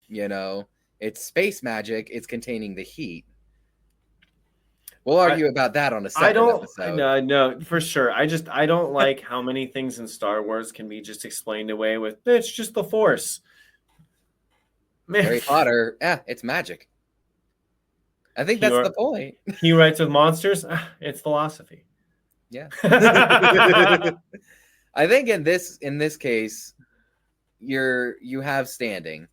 It's space magic. It's containing the heat. We'll argue about that on a I separate don't episode. no, for sure. I don't like how many things in Star Wars can be just explained away with it's just the Force. Man, Harry Potter, it's magic. I think he that's the point. he writes with monsters. It's philosophy. Yeah. I think in this case, you have standing.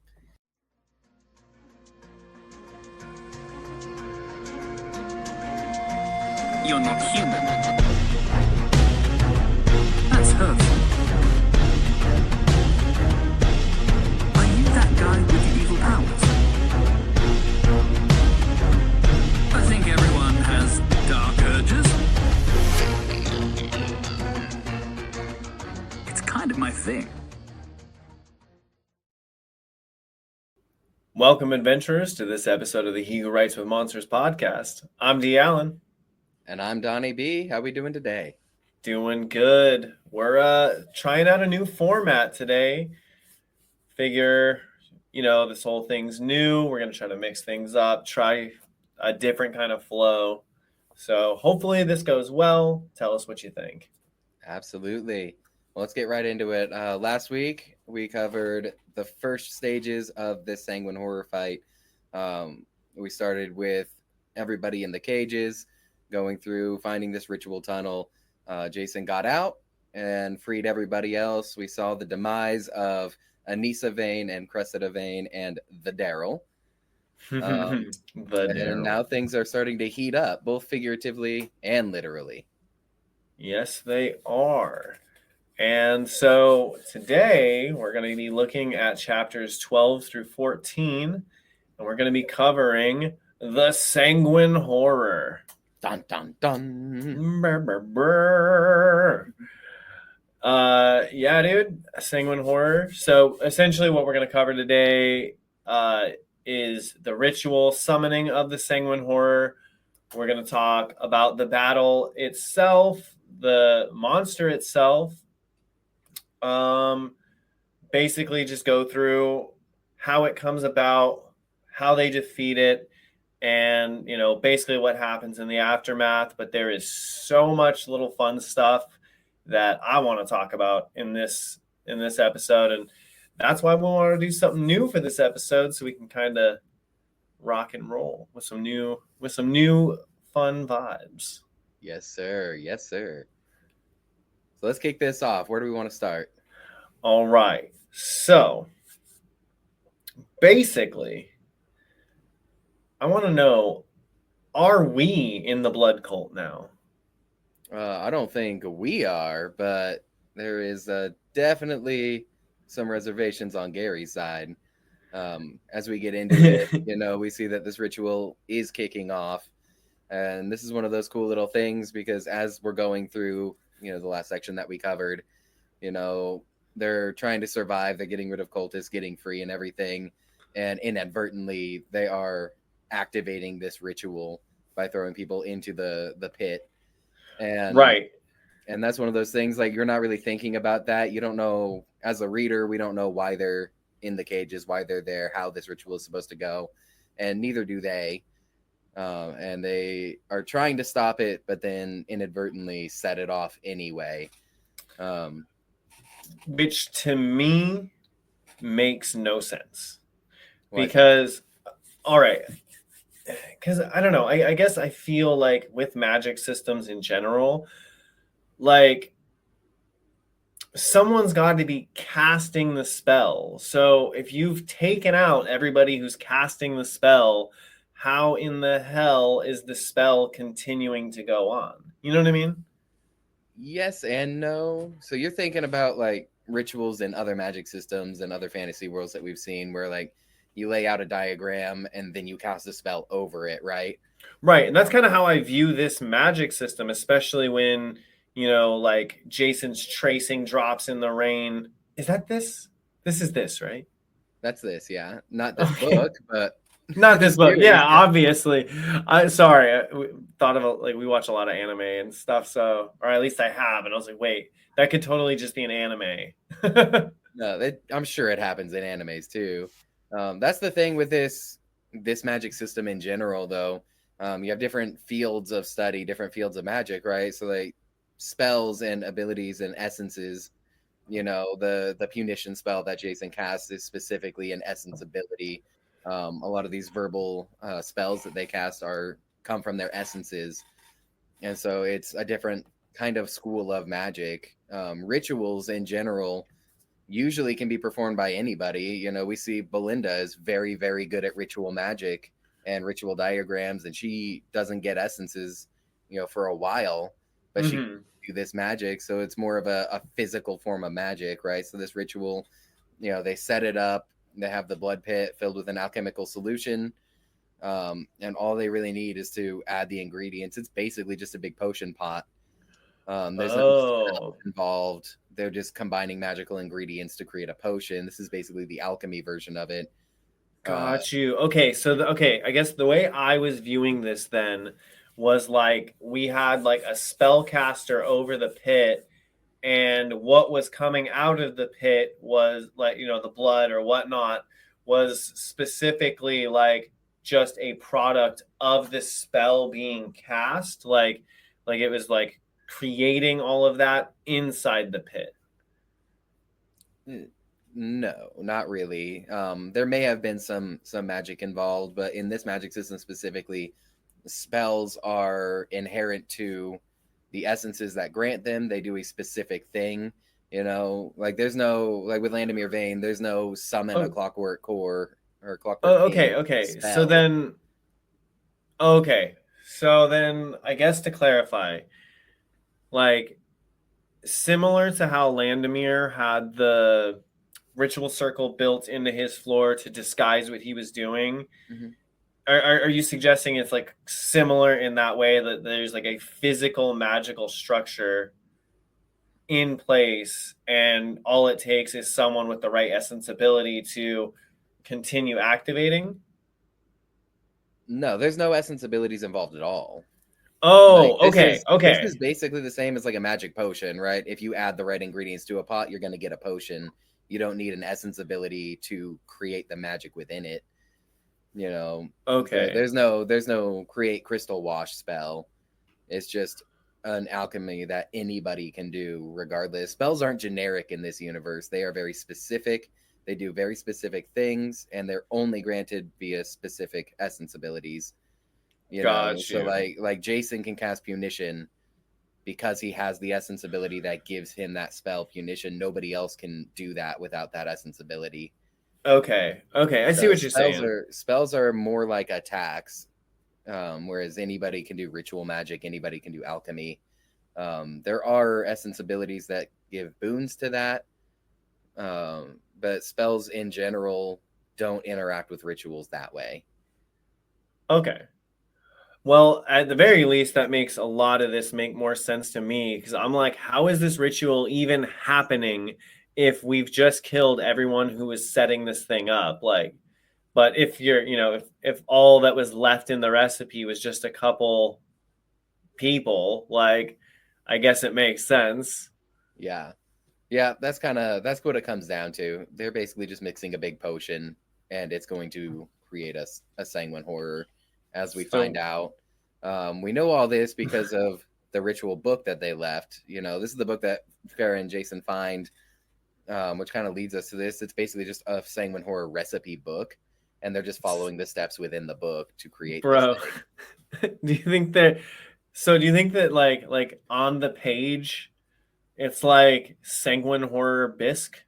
You're not human. That's hurtful. Are you that guy with the evil powers? I think everyone has dark urges. It's kind of my thing. Welcome, adventurers, to this episode of the He Who Writes with Monsters podcast. I'm D. Allen. And I'm Donnie B. How we doing today? Doing good. We're trying out a new format today. Figure, this whole thing's new. We're going to try to mix things up, try a different kind of flow. So hopefully this goes well. Tell us what you think. Absolutely. Well, let's get right into it. Last week, we covered the first stages of this Sanguine Horror fight. We started with everybody in the cages, going through, finding this ritual tunnel. Jason got out and freed everybody else. We saw the demise of Anissa Vane and Cressida Vane and the Daryl. And now things are starting to heat up, both figuratively and literally. Yes, they are. And so today we're going to be looking at chapters 12 through 14, and we're going to be covering the Sanguine Horror. Dun, dun, dun. Brr, brr, brr. Yeah, dude, Sanguine Horror. So essentially what we're going to cover today is the ritual summoning of the Sanguine Horror. We're going to talk about the battle itself, the monster itself. Basically just go through how it comes about, how they defeat it, and basically what happens in the aftermath. But there is so much little fun stuff that I want to talk about in this episode, and that's why we want to do something new for this episode, so we can kind of rock and roll with some new fun vibes. Yes, sir. Yes, sir. So let's kick this off. Where do we want to start? All right. So basically, I want to know, are we in the blood cult now? I don't think we are, but there is definitely some reservations on Gary's side. As we get into it, we see that this ritual is kicking off. And this is one of those cool little things, because as we're going through, the last section that we covered, they're trying to survive. They're getting rid of cultists, getting free and everything. And inadvertently, they are activating this ritual by throwing people into the pit. And right. And that's one of those things, like, you're not really thinking about that. You don't know, as a reader, we don't know why they're in the cages, why they're there, how this ritual is supposed to go. And neither do they. And they are trying to stop it, but then inadvertently set it off anyway. Which to me makes no sense. Because, all right, because I don't know, I guess I feel like with magic systems in general, like, someone's got to be casting the spell. So if you've taken out everybody who's casting the spell, how in the hell is the spell continuing to go on? You know what I mean? Yes and no. So you're thinking about, like, rituals in other magic systems and other fantasy worlds that we've seen, where, like, you lay out a diagram and then you cast a spell over it, right? Right. And that's kind of how I view this magic system, especially when, like, Jason's tracing drops in the rain. Is that this? This is this, right? That's this, yeah. Not this book, but... Not this book. Yeah, obviously. Sorry. We thought of like, we watch a lot of anime and stuff, so, or at least I have, and I was like, wait, that could totally just be an anime. No, I'm sure it happens in animes too. That's the thing with this magic system in general, though. You have different fields of study, different fields of magic, right? So like spells and abilities and essences. The punition spell that Jason casts is specifically an essence ability. A lot of these verbal spells that they cast come from their essences, and so it's a different kind of school of magic. Rituals in general usually can be performed by anybody. We see Belinda is very, very good at ritual magic and ritual diagrams, and she doesn't get essences, for a while, but she can do this magic. So it's more of a physical form of magic, right? So this ritual, they set it up, they have the blood pit filled with an alchemical solution. And all they really need is to add the ingredients. It's basically just a big potion pot. There's no spell involved. They're just combining magical ingredients to create a potion. This is basically the alchemy version of it. Got you. Okay, so I guess the way I was viewing this then was like we had like a spellcaster over the pit, and what was coming out of the pit was like, the blood or whatnot was specifically like just a product of the spell being cast. Like it was like creating all of that inside the pit. No, not really. There may have been some magic involved, but in this magic system specifically, spells are inherent to the essences that grant them. They do a specific thing. Like there's no, like with Landemir Vane, there's no summon a clockwork core or clockwork. Okay. Spell. So then I guess to clarify, like similar to how Landemir had the ritual circle built into his floor to disguise what he was doing. Mm-hmm. Are you suggesting it's like similar in that way, that there's like a physical magical structure in place and all it takes is someone with the right essence ability to continue activating? No, there's no essence abilities involved at all. Okay. This is basically the same as like a magic potion, right? If you add the right ingredients to a pot, you're going to get a potion. You don't need an essence ability to create the magic within it. Okay. There's no create crystal wash spell. It's just an alchemy that anybody can do regardless. Spells aren't generic in this universe. They are very specific. They do very specific things, and they're only granted via specific essence abilities. So like Jason can cast Punition because he has the essence ability that gives him that spell Punition. Nobody else can do that without that essence ability. Okay. I see what you're saying. Spells are more like attacks, whereas anybody can do ritual magic, anybody can do alchemy. There are essence abilities that give boons to that, but spells in general don't interact with rituals that way. Okay. Well, at the very least, that makes a lot of this make more sense to me, because I'm like, how is this ritual even happening if we've just killed everyone who was setting this thing up? Like, but if you're, if all that was left in the recipe was just a couple people, like, I guess it makes sense. Yeah, that's what it comes down to. They're basically just mixing a big potion, and it's going to create a Sanguine Horror, as we find out. We know all this because of the ritual book that they left. This is the book that Farah and Jason find, which kind of leads us to this. It's basically just a Sanguine Horror recipe book, and they're just following the steps within the book to create. Bro, do you think that like on the page, it's like Sanguine Horror bisque?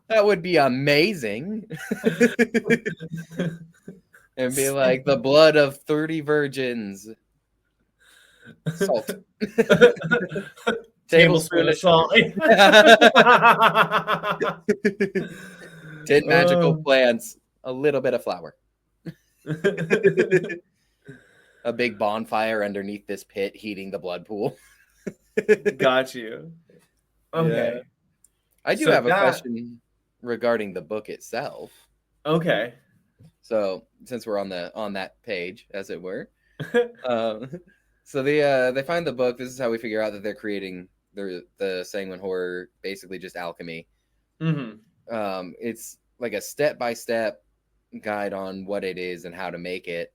That would be amazing. And be like the blood of 30 virgins. Salt. Tablespoon of salt. 10 magical plants. A little bit of flour. A big bonfire underneath this pit heating the blood pool. Got you. Okay. Yeah. I do have a question regarding the book itself. Okay. So since we're on that page, as it were, so they find the book. This is how we figure out that they're creating the Sanguine Horror, basically just alchemy. It's like a step-by-step guide on what it is and how to make it.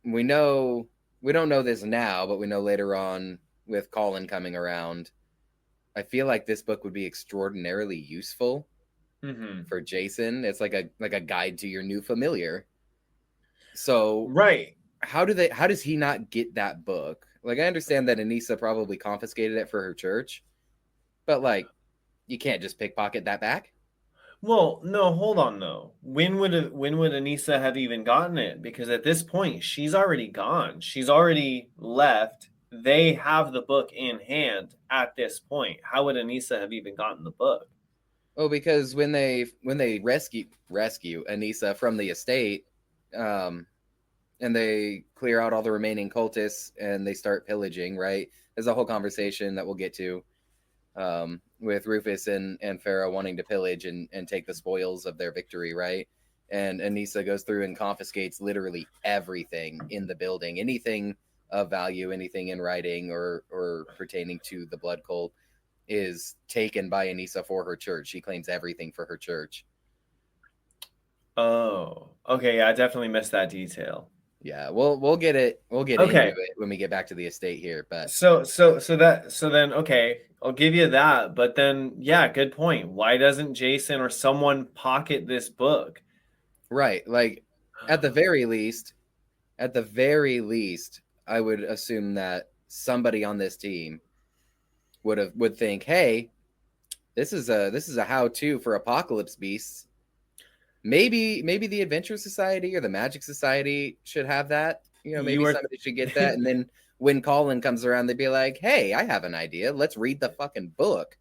We don't know this now, but we know later on with Colin coming around, I feel like this book would be extraordinarily useful for Jason. It's like a guide to your new familiar. So Right. how does he not get that book? Like, I understand that Anissa probably confiscated it for her church, but like, you can't just pickpocket that back. Well, no, hold on though. When would Anissa have even gotten it? Because at this point, she's already gone. She's already left. They have the book in hand at this point. How would Anissa have even gotten the book? Oh, because when they rescue Anissa from the estate, um, and they clear out all the remaining cultists and they start pillaging, right? There's a whole conversation that we'll get to, with Rufus and Farah wanting to pillage and take the spoils of their victory, right? And Anissa goes through and confiscates literally everything in the building, anything of value, anything in writing or pertaining to the blood cult is taken by Anissa for her church. She claims everything for her church. Oh, okay. Yeah, I definitely missed that detail. Yeah, we'll get into it when we get back to the estate here. But so then okay, I'll give you that. But then yeah, good point. Why doesn't Jason or someone pocket this book? right, like at the very least, I would assume that somebody on this team would think, hey, this is a how-to for apocalypse beasts. Maybe the Adventure Society or the Magic Society should have that. Maybe somebody should get that. And then when Colin comes around, they'd be like, hey, I have an idea. Let's read the fucking book.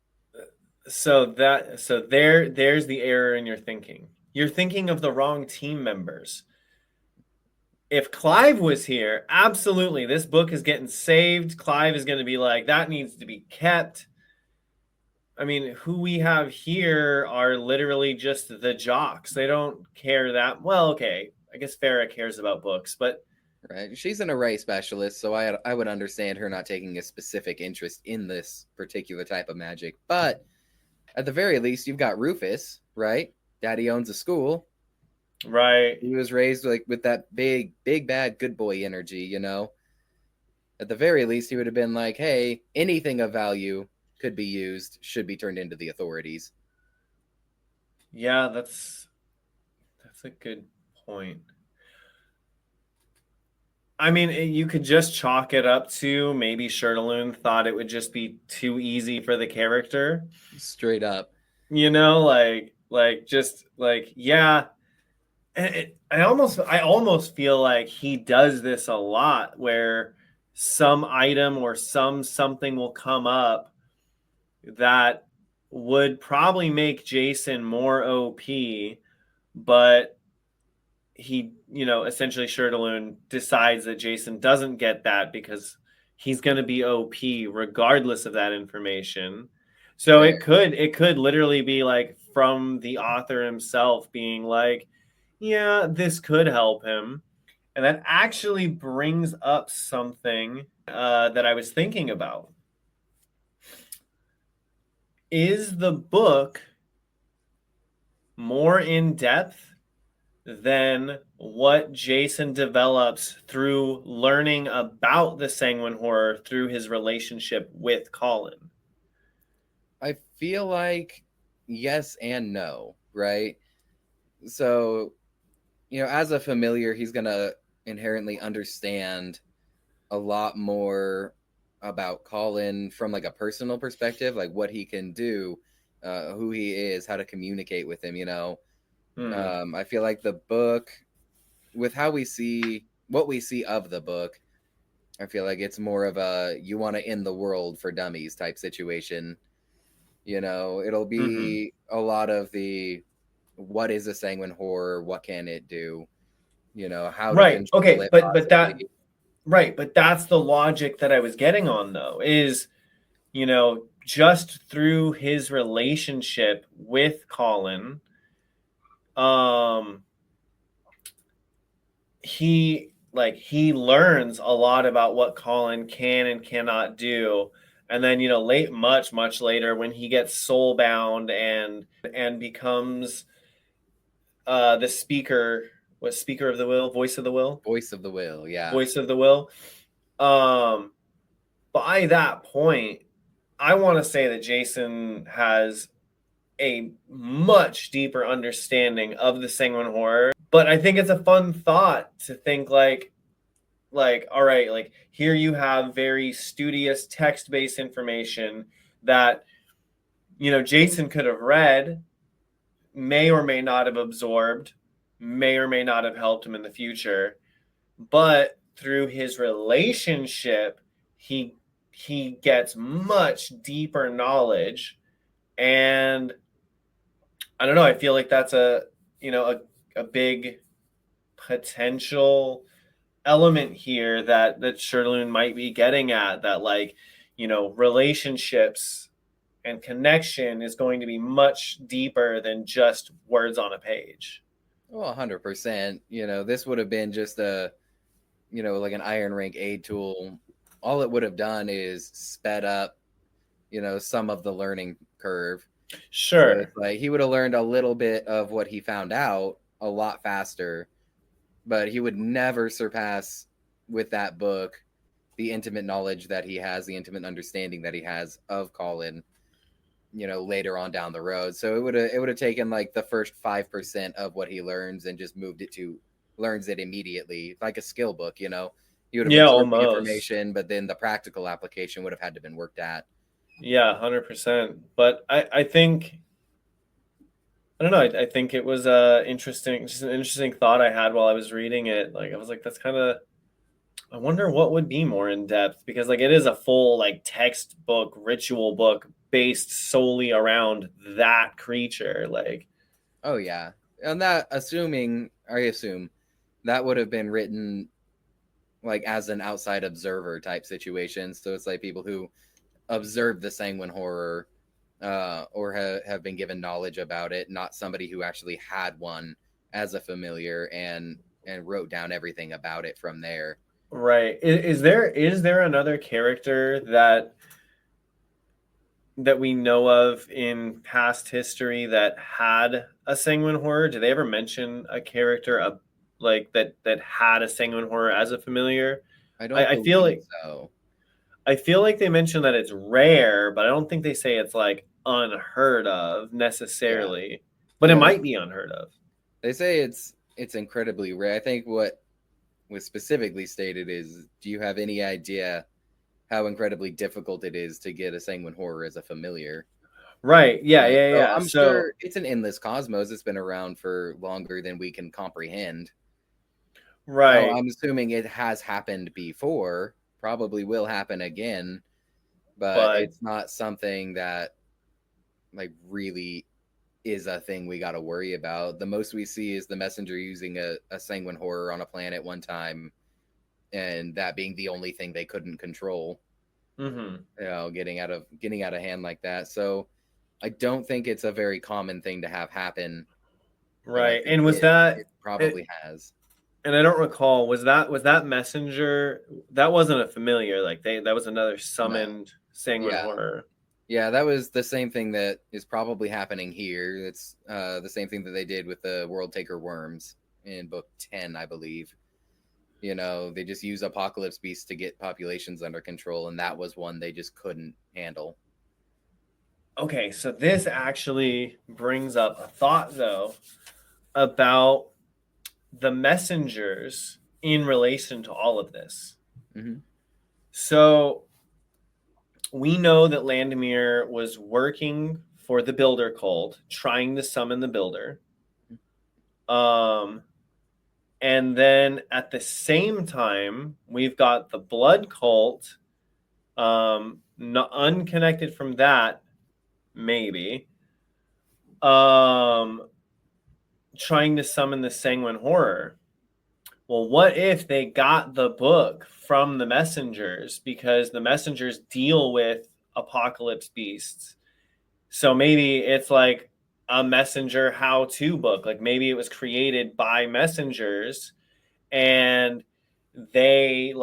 So there's the error in your thinking. You're thinking of the wrong team members. If Clive was here, absolutely, this book is getting saved. Clive is going to be like, that needs to be kept. I mean, who we have here are literally just the jocks. They don't care that well. Okay, I guess Farah cares about books, but right, she's an array specialist, so I would understand her not taking a specific interest in this particular type of magic. But at the very least, you've got Rufus, right? Daddy owns a school, right. He was raised like with that big bad good boy energy. At the very least, he would have been like, hey, anything of value could be used, should be turned into the authorities. Yeah, that's a good point. I mean, you could just chalk it up to maybe Shirtaloon thought it would just be too easy for the character. Straight up. Yeah. I almost feel like he does this a lot where some item or something will come up that would probably make Jason more OP, but he, essentially Shirtaloon decides that Jason doesn't get that because he's going to be OP regardless of that information. So it could literally be like from the author himself being like, yeah, this could help him. And that actually brings up something that I was thinking about. Is the book more in depth than what Jason develops through learning about the Sanguine Horror through his relationship with Colin? I feel like yes and no, right? So, as a familiar, he's going to inherently understand a lot more about Colin from like a personal perspective, like what he can do, who he is, how to communicate with him. I feel like the book, with what we see of the book, I feel like it's more of a you want to end the world for dummies type situation. It'll be a lot of the what is a Sanguine Horror, what can it do, how to control it. But that's the logic that I was getting on though, is just through his relationship with Colin, he learns a lot about what Colin can and cannot do, And then, much later, when he gets soul bound and becomes the speaker of the will, voice of the will, Voice of the will, yeah. voice of the will. By that point, I want to say that Jason has a much deeper understanding of the Sanguine Horror. But I think it's a fun thought to think like, all right, like here you have very studious text-based information that, Jason could have read, may or may not have absorbed, may or may not have helped him in the future. But through his relationship, he gets much deeper knowledge. And I don't know, I feel like that's a big potential element here that Sherloon might be getting at, that relationships and connection is going to be much deeper than just words on a page. Well, 100%. This would have been just like an iron rank aid tool. All it would have done is sped up, some of the learning curve. Sure. So it's like he would have learned a little bit of what he found out a lot faster, but he would never surpass with that book the intimate knowledge that he has, the intimate understanding that he has of Colin, later on down the road. So it would have taken like the first 5% of what he learns and just moved it to learns it immediately, like a skill book. He would have absorbed the information, but then the practical application would have had to been worked at. Yeah, 100%. But I think, I don't know, I think it was an interesting thought I had while I was reading it. Like, I was like, that's kind of, I wonder what would be more in depth, because like it is a full like textbook ritual book based solely around that creature. Like, oh yeah, and that I assume that would have been written like as an outside observer type situation. So it's like people who observe the Sanguine Horror or have been given knowledge about it, not somebody who actually had one as a familiar and wrote down everything about it from there. Right. Is there another character that we know of in past history that had a Sanguine Horror? Did they ever mention a character like that had a Sanguine Horror as a familiar? I feel like so. I feel like they mentioned that it's rare, but I don't think they say it's like unheard of necessarily. Yeah. But it might be unheard of. They say it's incredibly rare. I think what was specifically stated is, do you have any idea how incredibly difficult it is to get a Sanguine Horror as a familiar? Right. Yeah. I'm sure it's an endless cosmos. It's been around for longer than we can comprehend. Right. I'm assuming it has happened before, probably will happen again, but it's not something that like really is a thing we got to worry about. The most we see is the messenger using a Sanguine Horror on a planet one time, and that being the only thing they couldn't control. Mm-hmm. Getting out of hand like that. So I don't think it's a very common thing to have happen. Right. And was that it probably has. And I don't recall, was that messenger, that wasn't a familiar, like that was another summoned Sanguine Horror. Yeah, that was the same thing that is probably happening here. It's the same thing that they did with the World Taker Worms in book 10, I believe. They just use Apocalypse Beasts to get populations under control, and that was one they just couldn't handle. Okay, so this actually brings up a thought, though, about the messengers in relation to all of this. Mm-hmm. So we know that Landemir was working for the Builder cult, trying to summon the Builder. And then at the same time, we've got the Blood cult, unconnected from that, maybe, trying to summon the Sanguine Horror. Well, what if they got the book from the messengers, because the messengers deal with Apocalypse Beasts? So maybe it's like a messenger how-to book. Like maybe it was created by messengers, and they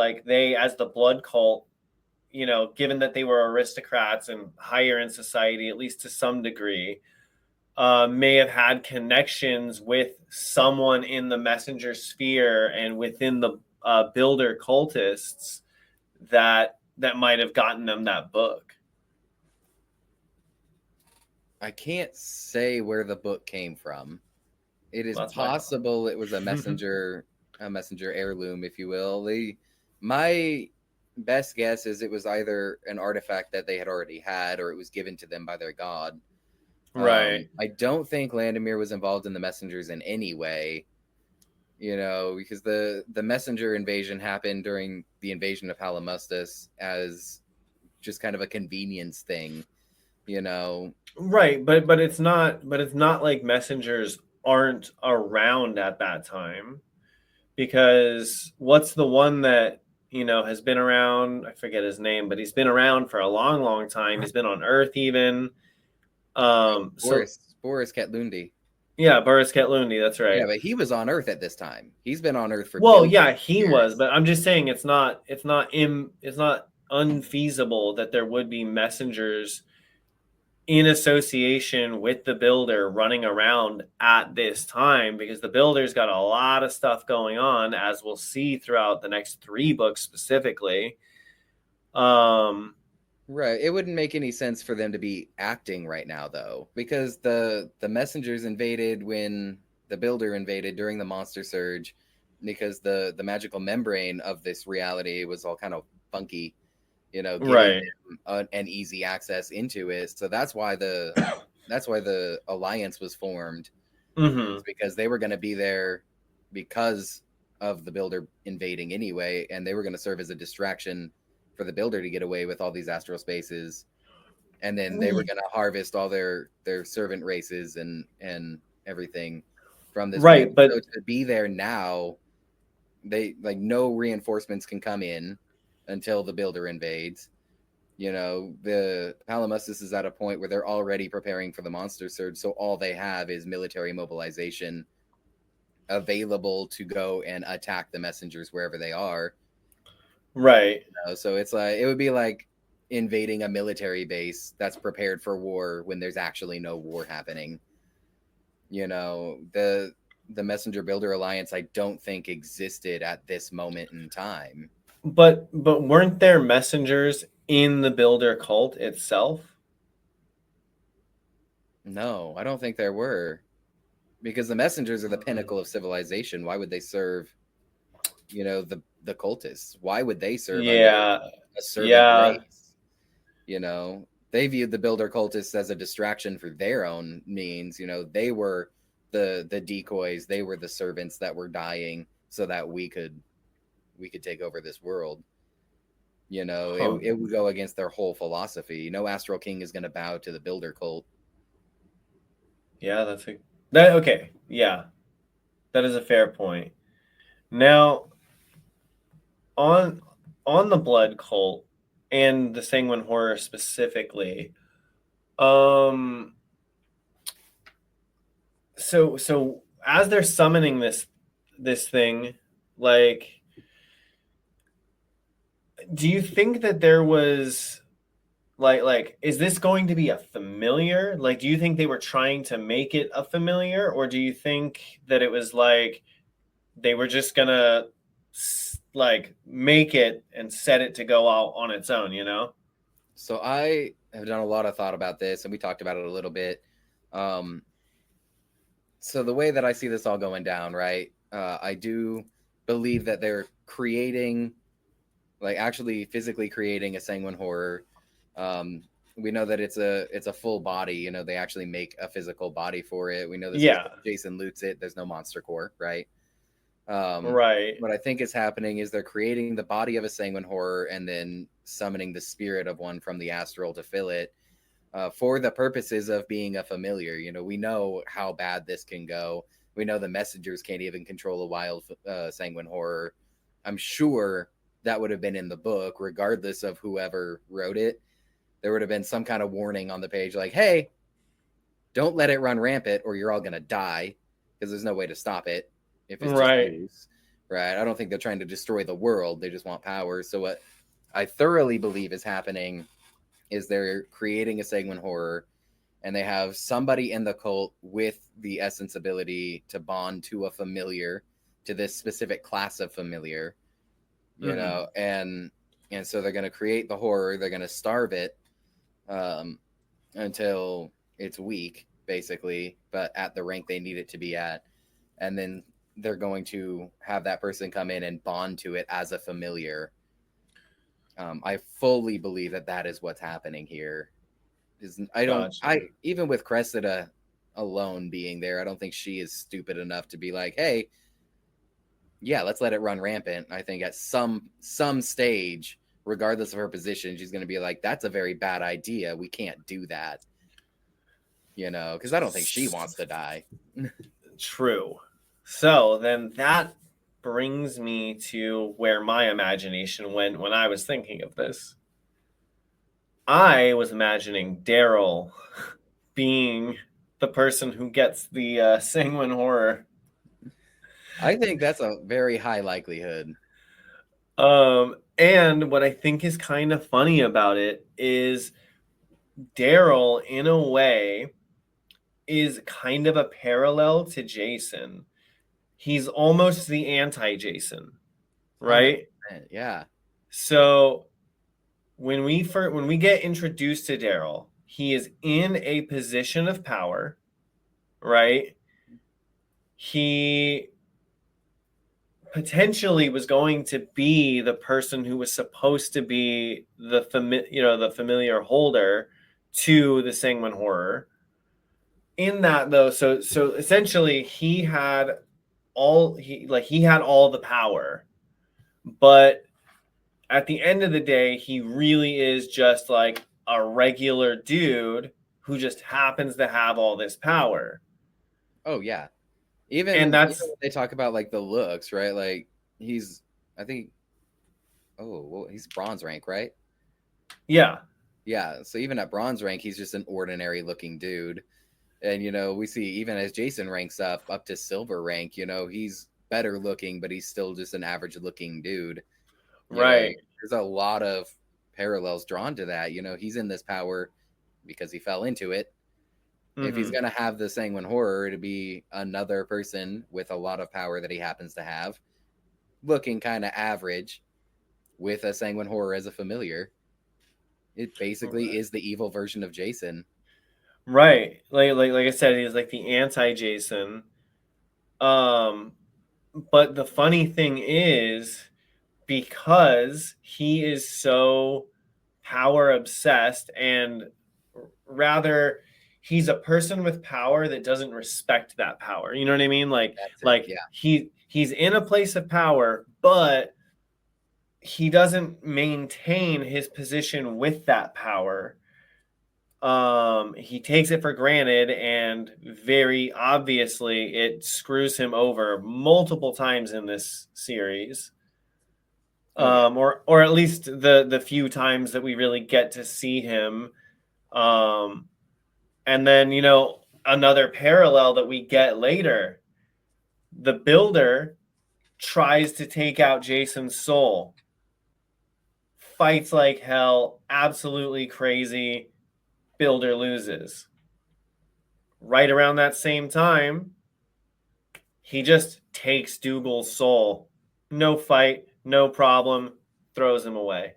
as the Blood cult, given that they were aristocrats and higher in society, at least to some degree, may have had connections with someone in the messenger sphere and within the builder cultists that might have gotten them that book. I can't say where the book came from. It is possible it was a messenger heirloom, if you will. My best guess is it was either an artifact that they had already had, or it was given to them by their god. Right. I don't think Landemir was involved in the messengers in any way, because the messenger invasion happened during the invasion of Halimustus as just kind of a convenience thing, Right, but it's not like messengers aren't around at that time, because what's the one that has been around? I forget his name, but he's been around for a long time. He's been on Earth even. Boris Ketlundi. Yeah, Boris Ketlundi, that's right. Yeah, but he was on Earth at this time. He's been on Earth for he was, but I'm just saying it's not unfeasible that there would be messengers in association with the builder running around at this time, because the builder's got a lot of stuff going on, as we'll see throughout the next 3 books specifically. Right. It wouldn't make any sense for them to be acting right now, though, because the messengers invaded when the builder invaded during the monster surge, because the magical membrane of this reality was all kind of funky, giving them an easy access into it. So that's why the alliance was formed, because they were going to be there because of the builder invading anyway, and they were going to serve as a distraction for the builder to get away with all these astral spaces, and then they were going to harvest all their servant races and everything from this. Right, but so to be there now, they no reinforcements can come in until the builder invades. The Palimustus is at a point where they're already preparing for the monster surge, so all they have is military mobilization available to go and attack the messengers wherever they are. Right. So it's like it would be like invading a military base that's prepared for war when there's actually no war happening. The Messenger Builder Alliance, I don't think existed at this moment in time. But weren't there messengers in the builder cult itself? No, I don't think there were, because the messengers are the pinnacle of civilization. Why would they serve, the cultists? Why would they serve under a servant race? They viewed the builder cultists as a distraction for their own means. They were the decoys. They were the servants that were dying so that we could take over this world. It would go against their whole philosophy. No Astral King is going to bow to the builder cult. Yeah, okay. Yeah, that is a fair point. Now, on the blood cult and the Sanguine Horror specifically, so as they're summoning this thing, like, do you think that there was like is this going to be a familiar? Like, do you think they were trying to make it a familiar, or do you think that it was like they were just gonna like make it and set it to go out on its own, So I have done a lot of thought about this, and we talked about it a little bit. So the way that I see this all going down, right? I do believe that they're creating, actually physically creating a Sanguine Horror. We know that it's a full body. They actually make a physical body for it. We know this. Yeah. Jason loots it. There's no monster core, right? Right. What I think is happening is they're creating the body of a Sanguine Horror and then summoning the spirit of one from the astral to fill it, for the purposes of being a familiar. We know how bad this can go. We know the messengers can't even control a wild Sanguine Horror. I'm sure that would have been in the book, regardless of whoever wrote it. There would have been some kind of warning on the page like, hey, don't let it run rampant or you're all going to die, because there's no way to stop it if it's just loose. Right. I don't think they're trying to destroy the world. They just want power. So what I thoroughly believe is happening is they're creating a Sanguine Horror, and they have somebody in the cult with the essence ability to bond to a familiar, to this specific class of familiar, you know, and so they're going to create the horror. They're going to starve it until it's weak, basically, but at the rank they need it to be at, and then they're going to have that person come in and bond to it as a familiar. I fully believe that that is what's happening here. I even with Cressida alone being there, I don't think she is stupid enough to be like, hey, yeah, let's let it run rampant. I think at some stage, regardless of her position, she's going to be like, that's a very bad idea. We can't do that. You know, because I don't think she wants to die. True. So then that brings me to where my imagination went when I was thinking of this. I was imagining Daryl being the person who gets the Sanguine Horror. I think that's a very high likelihood. And what I think is kind of funny about it is Daryl, in a way, is kind of a parallel to Jason. He's almost the anti-Jason, right? 100%, yeah. So when we get introduced to Daryl, he is in a position of power, right? He potentially was going to be the person who was supposed to be the familiar holder to the Sanguine Horror. In that though, so essentially he had all the power, but at the end of the day, he really is just like a regular dude who just happens to have all this power. Oh yeah. Even when they talk about like the looks, right? Like he's bronze rank, right? Yeah. Yeah. So even at bronze rank, he's just an ordinary looking dude. And, you know, we see even as Jason ranks up to silver rank, you know, he's better looking, but he's still just an average looking dude. Right. There's a lot of parallels drawn to that. You know, he's in this power because he fell into it. Mm-hmm. If he's going to have the Sanguine Horror, to be another person with a lot of power that he happens to have, looking kind of average with a Sanguine Horror as a familiar, it basically is the evil version of Jason. Right. Like I said, he's like the anti-Jason. But the funny thing is, because he is so power obsessed, and rather he's a person with power that doesn't respect that power. You know what I mean? He's in a place of power, but he doesn't maintain his position with that power. He takes it for granted, and very obviously it screws him over multiple times in this series. Or at least the few times that we really get to see him. And then, you know, another parallel that we get later, the Builder tries to take out Jason's soul, fights like hell, absolutely crazy. Builder loses. Right around that same time, he just takes Dougal's soul. No fight, no problem, throws him away.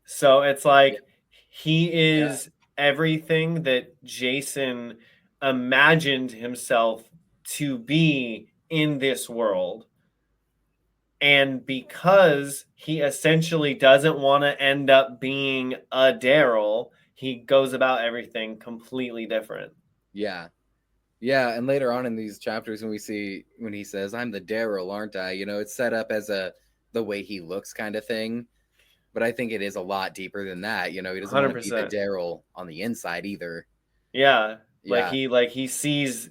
So it's like he is everything that Jason imagined himself to be in this world. And because he essentially doesn't want to end up being a Daryl, he goes about everything completely different. Yeah. Yeah, and later on in these chapters when he says, I'm the Daryl, aren't I? You know, it's set up as the way he looks kind of thing. But I think it is a lot deeper than that. You know, he doesn't 100%. Want to be the Daryl on the inside either. Yeah. He sees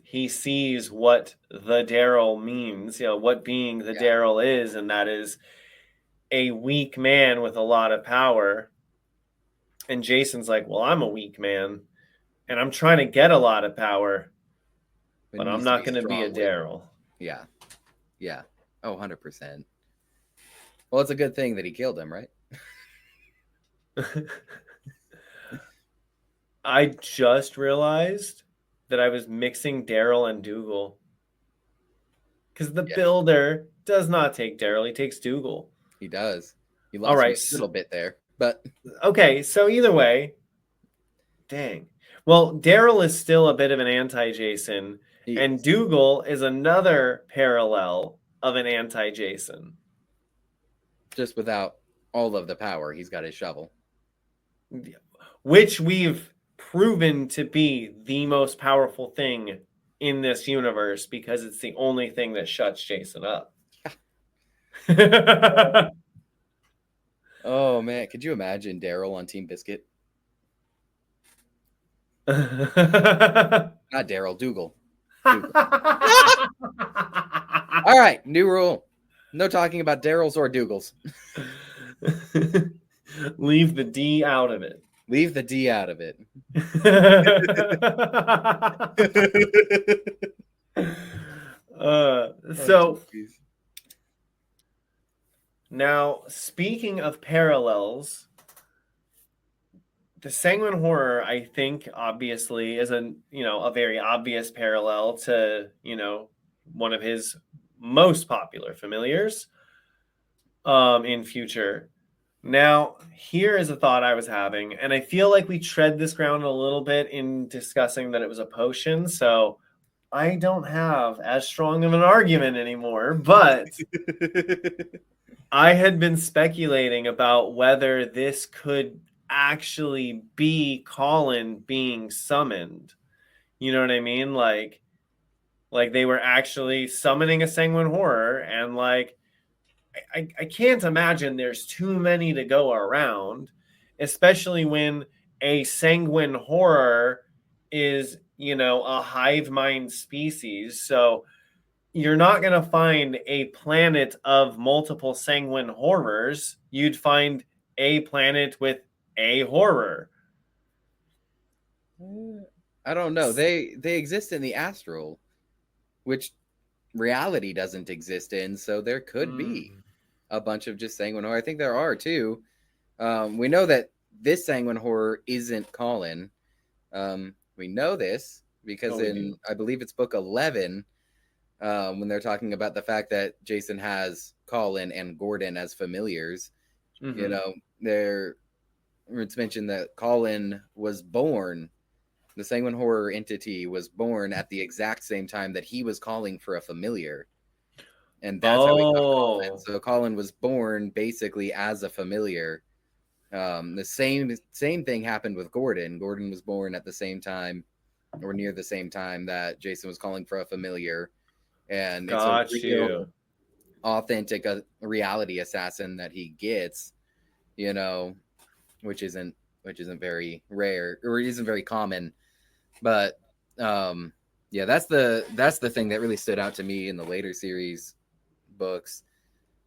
what the Daryl means, you know, what being the Daryl is, and that is a weak man with a lot of power. And Jason's like, well, I'm a weak man and I'm trying to get a lot of power, but I'm not going to be a Daryl. Yeah. Yeah. Oh, 100%. Well, it's a good thing that he killed him, right? I just realized that I was mixing Daryl and Dougal. Because the builder does not take Daryl, he takes Dougal. He does. He All lost me right. a little bit there, but Okay, so either way, dang. Well, Daryl is still a bit of an anti-Jason, and Dougal is another parallel of an anti-Jason. Just without all of the power. He's got his shovel. Which we've proven to be the most powerful thing in this universe because it's the only thing that shuts Jason up. Oh, man. Could you imagine Daryl on Team Biscuit? Not Daryl, Dougal. All right, new rule. No talking about Daryls or Dougals. Leave the D out of it. Leave the D out of it. Now, speaking of parallels, the Sanguine Horror, I think, obviously is a very obvious parallel to, one of his most popular familiars in future. Now, here is a thought I was having, and I feel like we tread this ground a little bit in discussing that it was a potion, so I don't have as strong of an argument anymore, but I had been speculating about whether this could actually be Colin being summoned. You know what I mean? Like they were actually summoning a Sanguine Horror, and I can't imagine there's too many to go around, especially when a Sanguine Horror is, a hive mind species. So you're not going to find a planet of multiple Sanguine Horrors. You'd find a planet with a horror. I don't know. They exist in the astral, which reality doesn't exist in, so there could be a bunch of just Sanguine Horror. I think there are too. We know that this Sanguine Horror isn't Colin. We know this because I believe it's book 11, when they're talking about the fact that Jason has Colin and Gordon as familiars. It's mentioned that Colin was born, the Sanguine Horror entity was born at the exact same time that he was calling for a familiar. And that's how we got Colin. So Colin was born basically as a familiar. The same thing happened with Gordon. Gordon was born at the same time, or near the same time, that Jason was calling for a familiar. And it's a real, authentic reality assassin that he gets, which isn't very rare, or isn't very common. But that's the thing that really stood out to me in the later series books,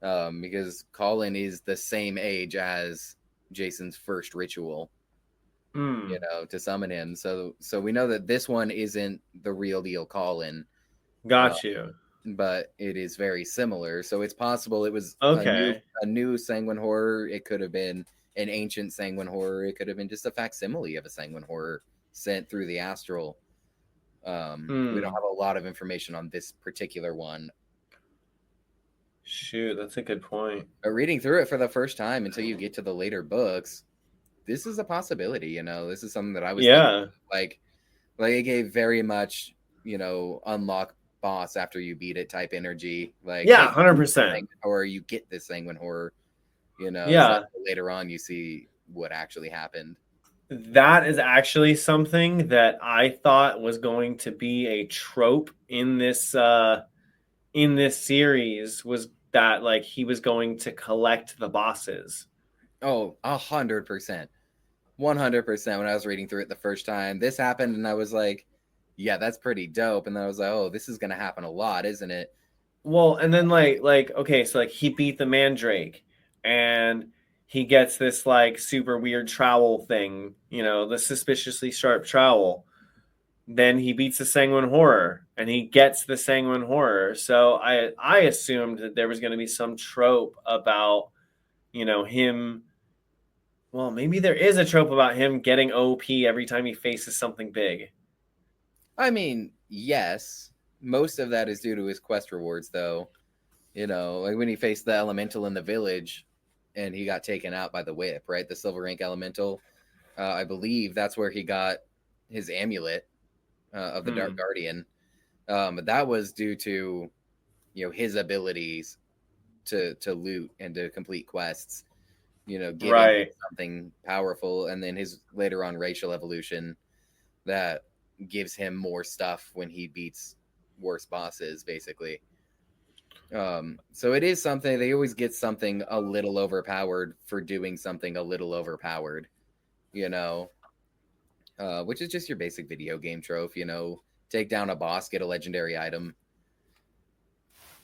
because Colin is the same age as Jason's first ritual, to summon him. So we know that this one isn't the real deal Colin. Got you. But it is very similar. So it's possible it was a new Sanguine Horror. It could have been an ancient Sanguine Horror. It could have been just a facsimile of a Sanguine Horror sent through the astral. We don't have a lot of information on this particular one. Shoot, that's a good point. But reading through it for the first time until you get to the later books, this is a possibility. This is something that I was thinking, like it gave very much, unlock boss after you beat it type energy. 100%. Or you get this Sanguine Horror, so later on you see what actually happened. That is actually something that I thought was going to be a trope in this series, was that he was going to collect the bosses. Oh, 100%. 100%. When I was reading through it the first time, this happened and I was like, yeah, that's pretty dope. And then I was like, oh, this is going to happen a lot, isn't it? Well, and then okay, so he beat the Mandrake and he gets this super weird trowel thing, the suspiciously sharp trowel. Then he beats the Sanguine Horror and he gets the Sanguine Horror. So I assumed that there was going to be some trope about him. Well, maybe there is a trope about him getting OP every time he faces something big. I mean, yes. Most of that is due to his quest rewards, though. Like when he faced the elemental in the village and he got taken out by the whip, right? The silver rank elemental. I believe that's where he got his amulet of the Dark Guardian. But that was due to, his abilities to loot and to complete quests, giving him something powerful. And then his later on racial evolution that gives him more stuff when he beats worse bosses, basically. So it is something, they always get something a little overpowered for doing something a little overpowered, which is just your basic video game trope, take down a boss, get a legendary item.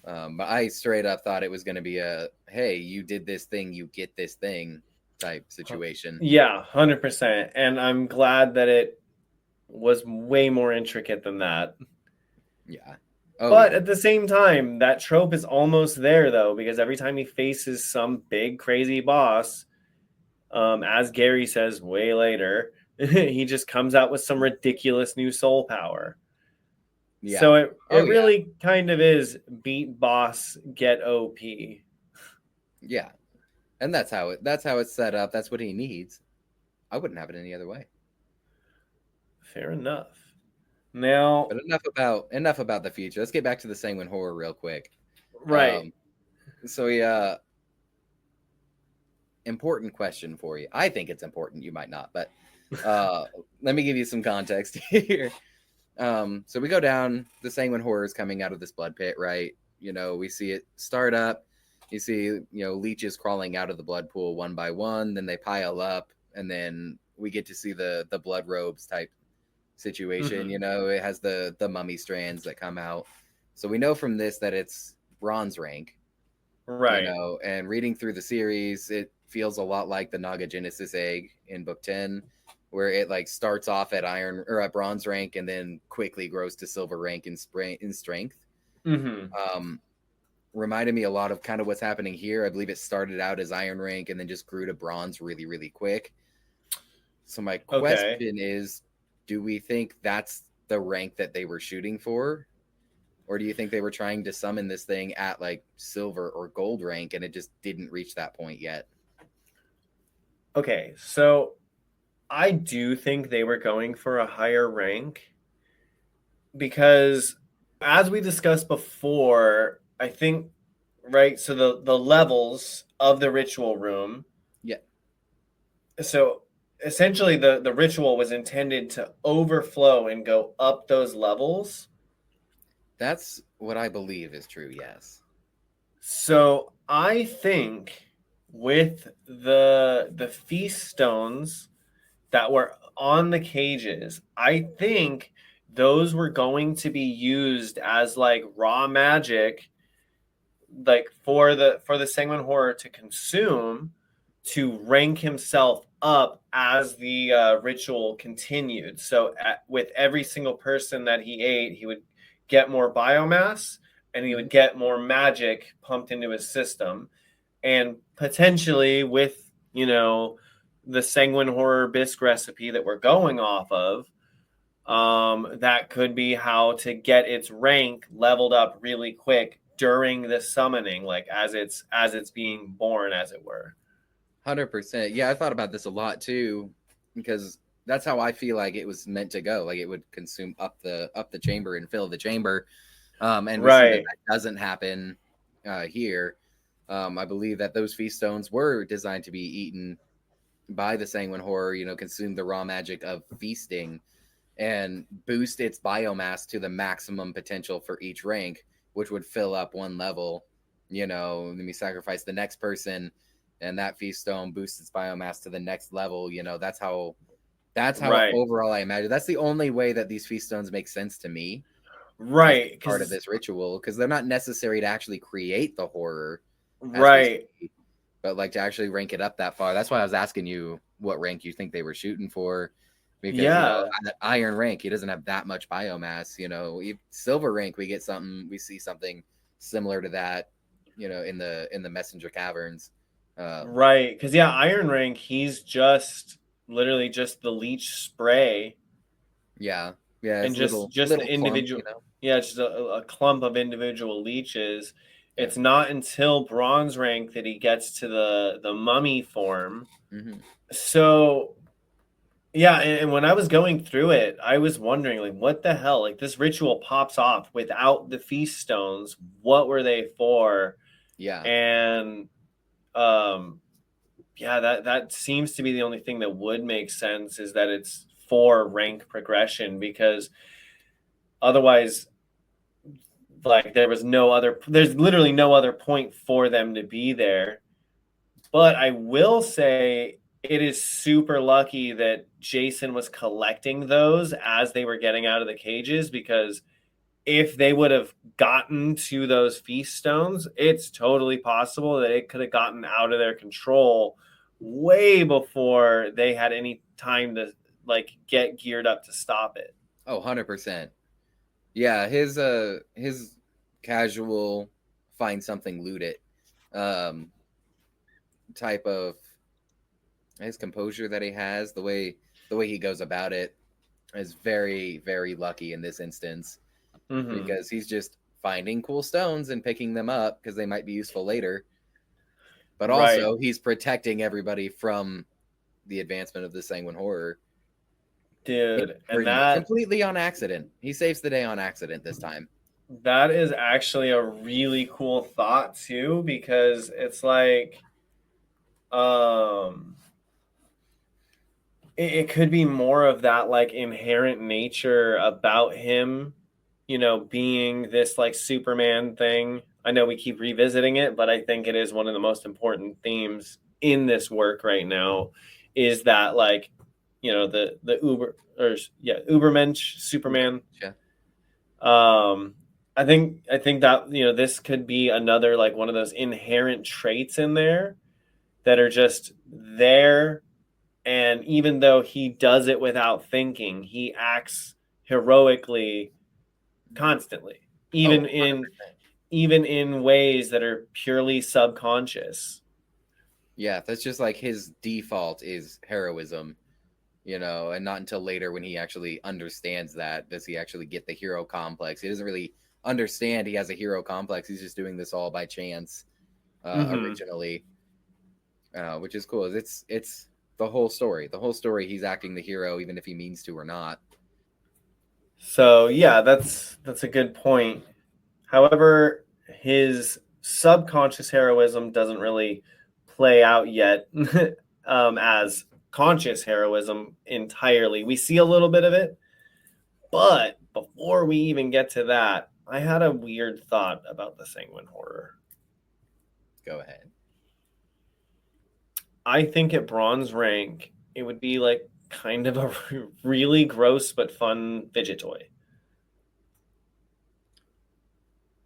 But I straight up thought it was going to be a, hey, you did this thing, you get this thing type situation. Yeah, 100%. And I'm glad that it was way more intricate than that. Yeah. But at the same time, that trope is almost there, though, because every time he faces some big, crazy boss, as Gary says way later, he just comes out with some ridiculous new soul power. Yeah. So it really kind of is beat boss, get OP. Yeah. And that's how it's set up. That's what he needs. I wouldn't have it any other way. Fair enough. Now, but enough about the future. Let's get back to the Sanguine Horror real quick. Right. So important question for you. I think it's important. You might not, but let me give you some context here. So we go down. The Sanguine Horror is coming out of this blood pit, right? We see it start up. You see, leeches crawling out of the blood pool one by one. Then they pile up, and then we get to see the blood robes type situation. It has the mummy strands that come out, so we know from this that it's bronze rank, right? And reading through the series, it feels a lot like the Naga Genesis egg in book 10, where it like starts off at iron or at bronze rank and then quickly grows to silver rank in strength. Reminded me a lot of kind of what's happening here. I believe it started out as iron rank and then just grew to bronze really, really quick. So my question is, do we think that's the rank that they were shooting for? Or do you think they were trying to summon this thing at like silver or gold rank and it just didn't reach that point yet? Okay, so I do think they were going for a higher rank because, as we discussed before, I think, right, so the levels of the ritual room. Yeah. So essentially the ritual was intended to overflow and go up those levels. That's what I believe is true, yes. So I think with the feast stones that were on the cages, I think those were going to be used as like raw magic, like for the Sanguine Horror to consume, to rank himself up as the ritual continued. So with every single person that he ate, he would get more biomass and he would get more magic pumped into his system. And potentially with, the Sanguine Horror bisque recipe that we're going off of, that could be how to get its rank leveled up really quick during the summoning, like as it's being born, as it were. 100%. Yeah, I thought about this a lot too, because that's how I feel like it was meant to go. Like it would consume up the chamber and fill the chamber. And we see that doesn't happen here. I believe that those feast stones were designed to be eaten by the Sanguine Horror, consume the raw magic of feasting and boost its biomass to the maximum potential for each rank, which would fill up one level. Then we sacrifice the next person and that feast stone boosts its biomass to the next level. That's how overall I imagine. That's the only way that these feast stones make sense to me. Right. Part of this ritual, because they're not necessary to actually create the horror. Right. But like to actually rank it up that far. That's why I was asking you what rank you think they were shooting for. Because at iron rank, he doesn't have that much biomass. Silver rank, we see something similar to that, in the Messenger Caverns. Right, because yeah, Iron Rank, he's just literally just the leech spray. Yeah, yeah, And it's just little clump, individual, yeah, just a clump of individual leeches. Yeah. It's not until bronze rank that he gets to the mummy form. Mm-hmm. So yeah, and when I was going through it, I was wondering, like, what the hell? Like, this ritual pops off without the feast stones. What were they for? Yeah. And yeah, that seems to be the only thing that would make sense, is that it's for rank progression, because otherwise, like, there's literally no other point for them to be there. But I will say it is super lucky that Jason was collecting those as they were getting out of the cages, because if they would have gotten to those feast stones, it's totally possible that it could have gotten out of their control way before they had any time to, like, get geared up to stop it. Oh, 100%. Yeah, his casual find something, loot it type of his composure that he has, the way he goes about it is very, very lucky in this instance, because he's just finding cool stones and picking them up because they might be useful later. But Right. also he's protecting everybody from the advancement of the Sanguine Horror. Dude, and that completely on accident. He saves the day on accident this time. that is actually a really cool thought too, because it's like it could be more of that, like, inherent nature about him, being this, like, Superman thing. I know we keep revisiting it, but I think it is one of the most important themes in this work right now, is that, like, the Ubermensch Superman. Yeah. I think that, this could be another, like, one of those inherent traits in there that are just there. And even though he does it without thinking, he acts heroically constantly, even in ways that are purely subconscious. Yeah, that's just like his default is heroism, and not until later, when he actually understands that, does he actually get the hero complex. He doesn't really understand he has a hero complex. He's just doing this all by chance, originally, which is cool. It's the whole story. The whole story, he's acting the hero, even if he means to or not. So yeah, that's a good point. However, his subconscious heroism doesn't really play out yet as conscious heroism entirely. We see a little bit of it, but before we even get to that, I had a weird thought about the Sanguine Horror. Go ahead. I think at bronze rank, it would be like kind of a really gross but fun fidget toy.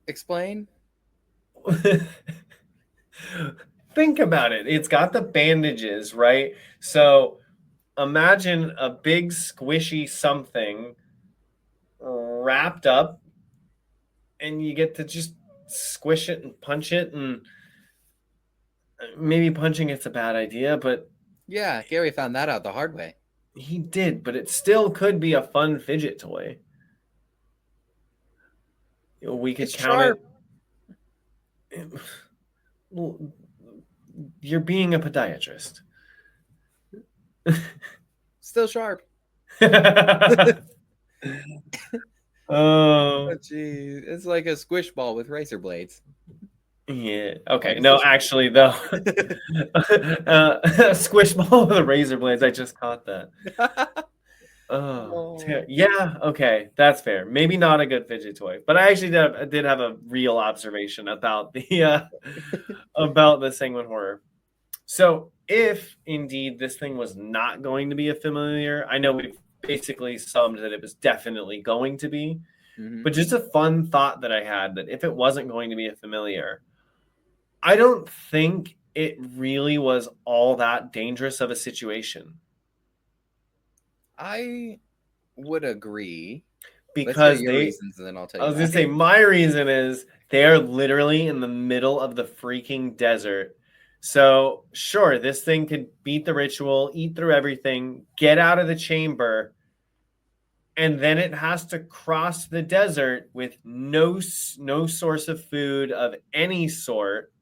Explain. Think about it. It's got the bandages, right? So imagine a big squishy something wrapped up, and you get to just squish it and punch it, and maybe punching it's a bad idea, but Yeah, Gary found that out the hard way. he did, but it still could be a fun fidget toy. We could count sharp. it. Well, you're being a podiatrist. Still sharp. Oh, geez. It's like a squish ball with razor blades. Yeah. Okay. No, actually, though, squish ball with the razor blades. I just caught that. Oh, yeah. Okay, that's fair. Maybe not a good fidget toy, but I actually did have a real observation about the about the Sanguine Horror. So, if indeed this thing was not going to be a familiar, I know we've basically summed that it was definitely going to be, but just a fun thought that I had, that if it wasn't going to be a familiar, I don't think it really was all that dangerous of a situation. I would agree. Because your reasons, and then I'll tell you. I was going to say, my reason is they are literally in the middle of the freaking desert. So, sure, this thing could beat the ritual, eat through everything, get out of the chamber, and then it has to cross the desert with no source of food of any sort.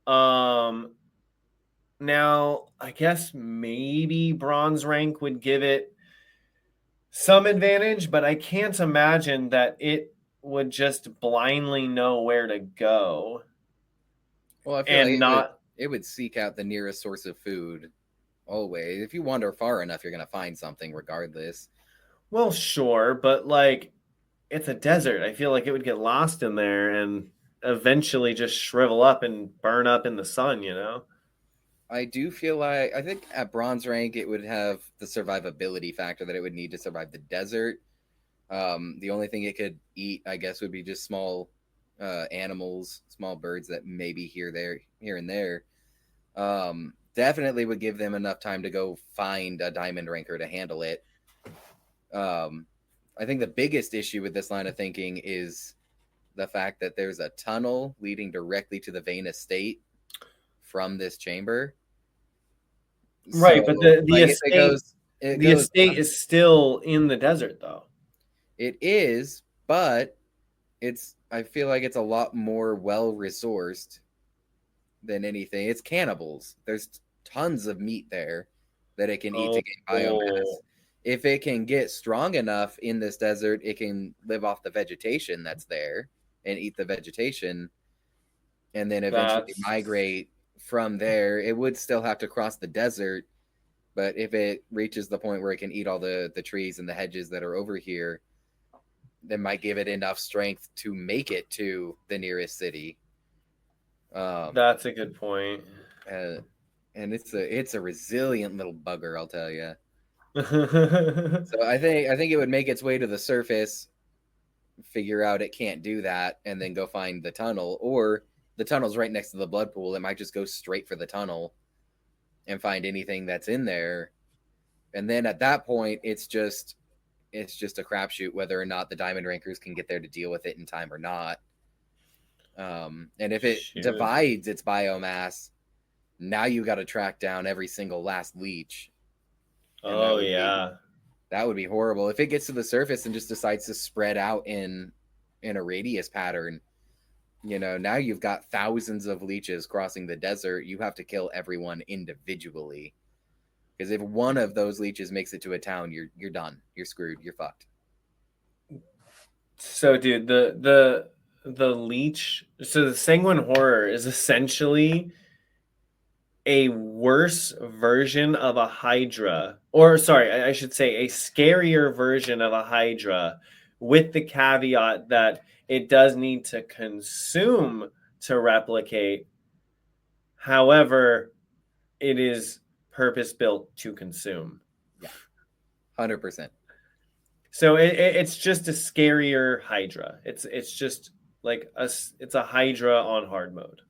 Now, I guess maybe bronze rank would give it some advantage, but I can't imagine that it would just blindly know where to go. Well, I feel like And not it would seek out the nearest source of food always. If you wander far enough, you're gonna find something regardless. well, sure, but like it's a desert. I feel like it would get lost in there and eventually just shrivel up and burn up in the sun, you know? I do feel like I think at bronze rank it would have the survivability factor that it would need to survive the desert. The only thing it could eat, I guess, would be just small animals, small birds that maybe here and there. Definitely would give them enough time to go find a diamond ranker to handle it. I think the biggest issue with this line of thinking is the fact that there's a tunnel leading directly to the Vane estate from this chamber. Right, but the like, estate is still in the desert though. It is, but I feel like it's a lot more well resourced than anything. It's cannibals. There's tons of meat there that it can eat to gain biomass. If it can get strong enough in this desert, it can live off the vegetation that's there and eat the vegetation, and then eventually migrate from there. It would still have to cross the desert, but if it reaches the point where it can eat all the trees and the hedges that are over here, that might give it enough strength to make it to the nearest city. That's a good point. And it's a resilient little bugger, I'll tell you. So I think it would make its way to the surface, figure out it can't do that, and then go find the tunnel. Or the tunnel's right next to the blood pool. It might just go straight for the tunnel and find anything that's in there. And then at that point, it's just a crapshoot whether or not the diamond rankers can get there to deal with it in time or not. And if it divides its biomass, now you got to track down every single last leech. Oh yeah, that would be horrible. If it gets to the surface and just decides to spread out in a radius pattern, now you've got thousands of leeches crossing the desert. You have to kill everyone individually, because if one of those leeches makes it to a town, you're done. You're screwed. You're fucked. So, dude, the leech. So the Sanguine Horror is essentially a worse version of a Hydra, or sorry, I should say a scarier version of a Hydra, with the caveat that it does need to consume to replicate. However, it is purpose-built to consume. Yeah, 100%. So it's just a scarier Hydra. It's just like it's a Hydra on hard mode.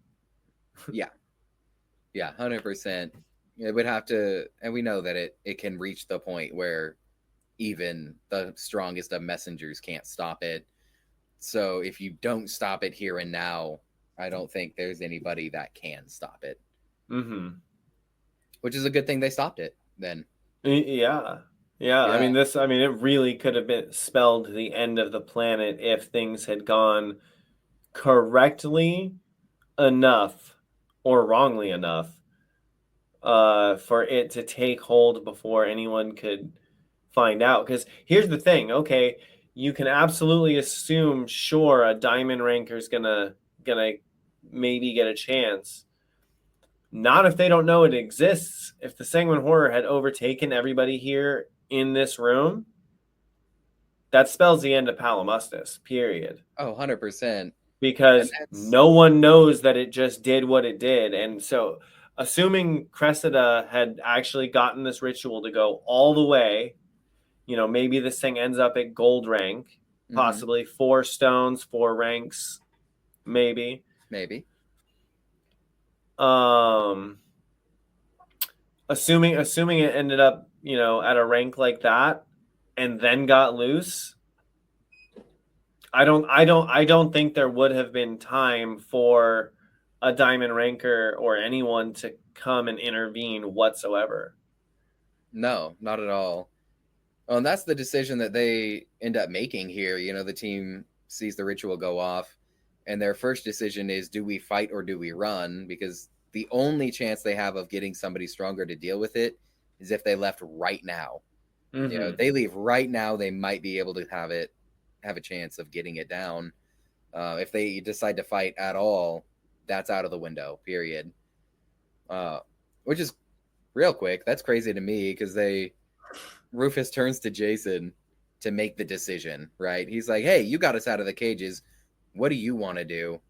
Yeah, 100%. It would have to, and we know that it can reach the point where even the strongest of messengers can't stop it. So if you don't stop it here and now, I don't think there's anybody that can stop it. Mm-hmm. Which is a good thing they stopped it then. Yeah. I mean, it really could have been spelled the end of the planet if things had gone correctly enough or wrongly enough for it to take hold before anyone could find out. Because here's the thing, okay, you can absolutely assume, sure, a diamond ranker's gonna maybe get a chance. Not if they don't know it exists. If the Sanguine Horror had overtaken everybody here in this room, that spells the end of Palimustis, period. Oh, 100%. Because no one knows that it just did what it did. And so, assuming Cressida had actually gotten this ritual to go all the way, maybe this thing ends up at gold rank, possibly 4 stones, 4 ranks, maybe. Assuming it ended up, at a rank like that and then got loose, I don't think there would have been time for a Diamond Ranker or anyone to come and intervene whatsoever. No, not at all. Well, and that's the decision that they end up making here. You know, the team sees the ritual go off, and their first decision is, do we fight or do we run? Because the only chance they have of getting somebody stronger to deal with it is if they left right now. Mm-hmm. You know, they leave right now, they might be able to have a chance of getting it down. If they decide to fight at all, that's out of the window, period. Which is real quick. That's crazy to me because Rufus turns to Jason to make the decision, right? He's like, hey, you got us out of the cages. What do you want to do?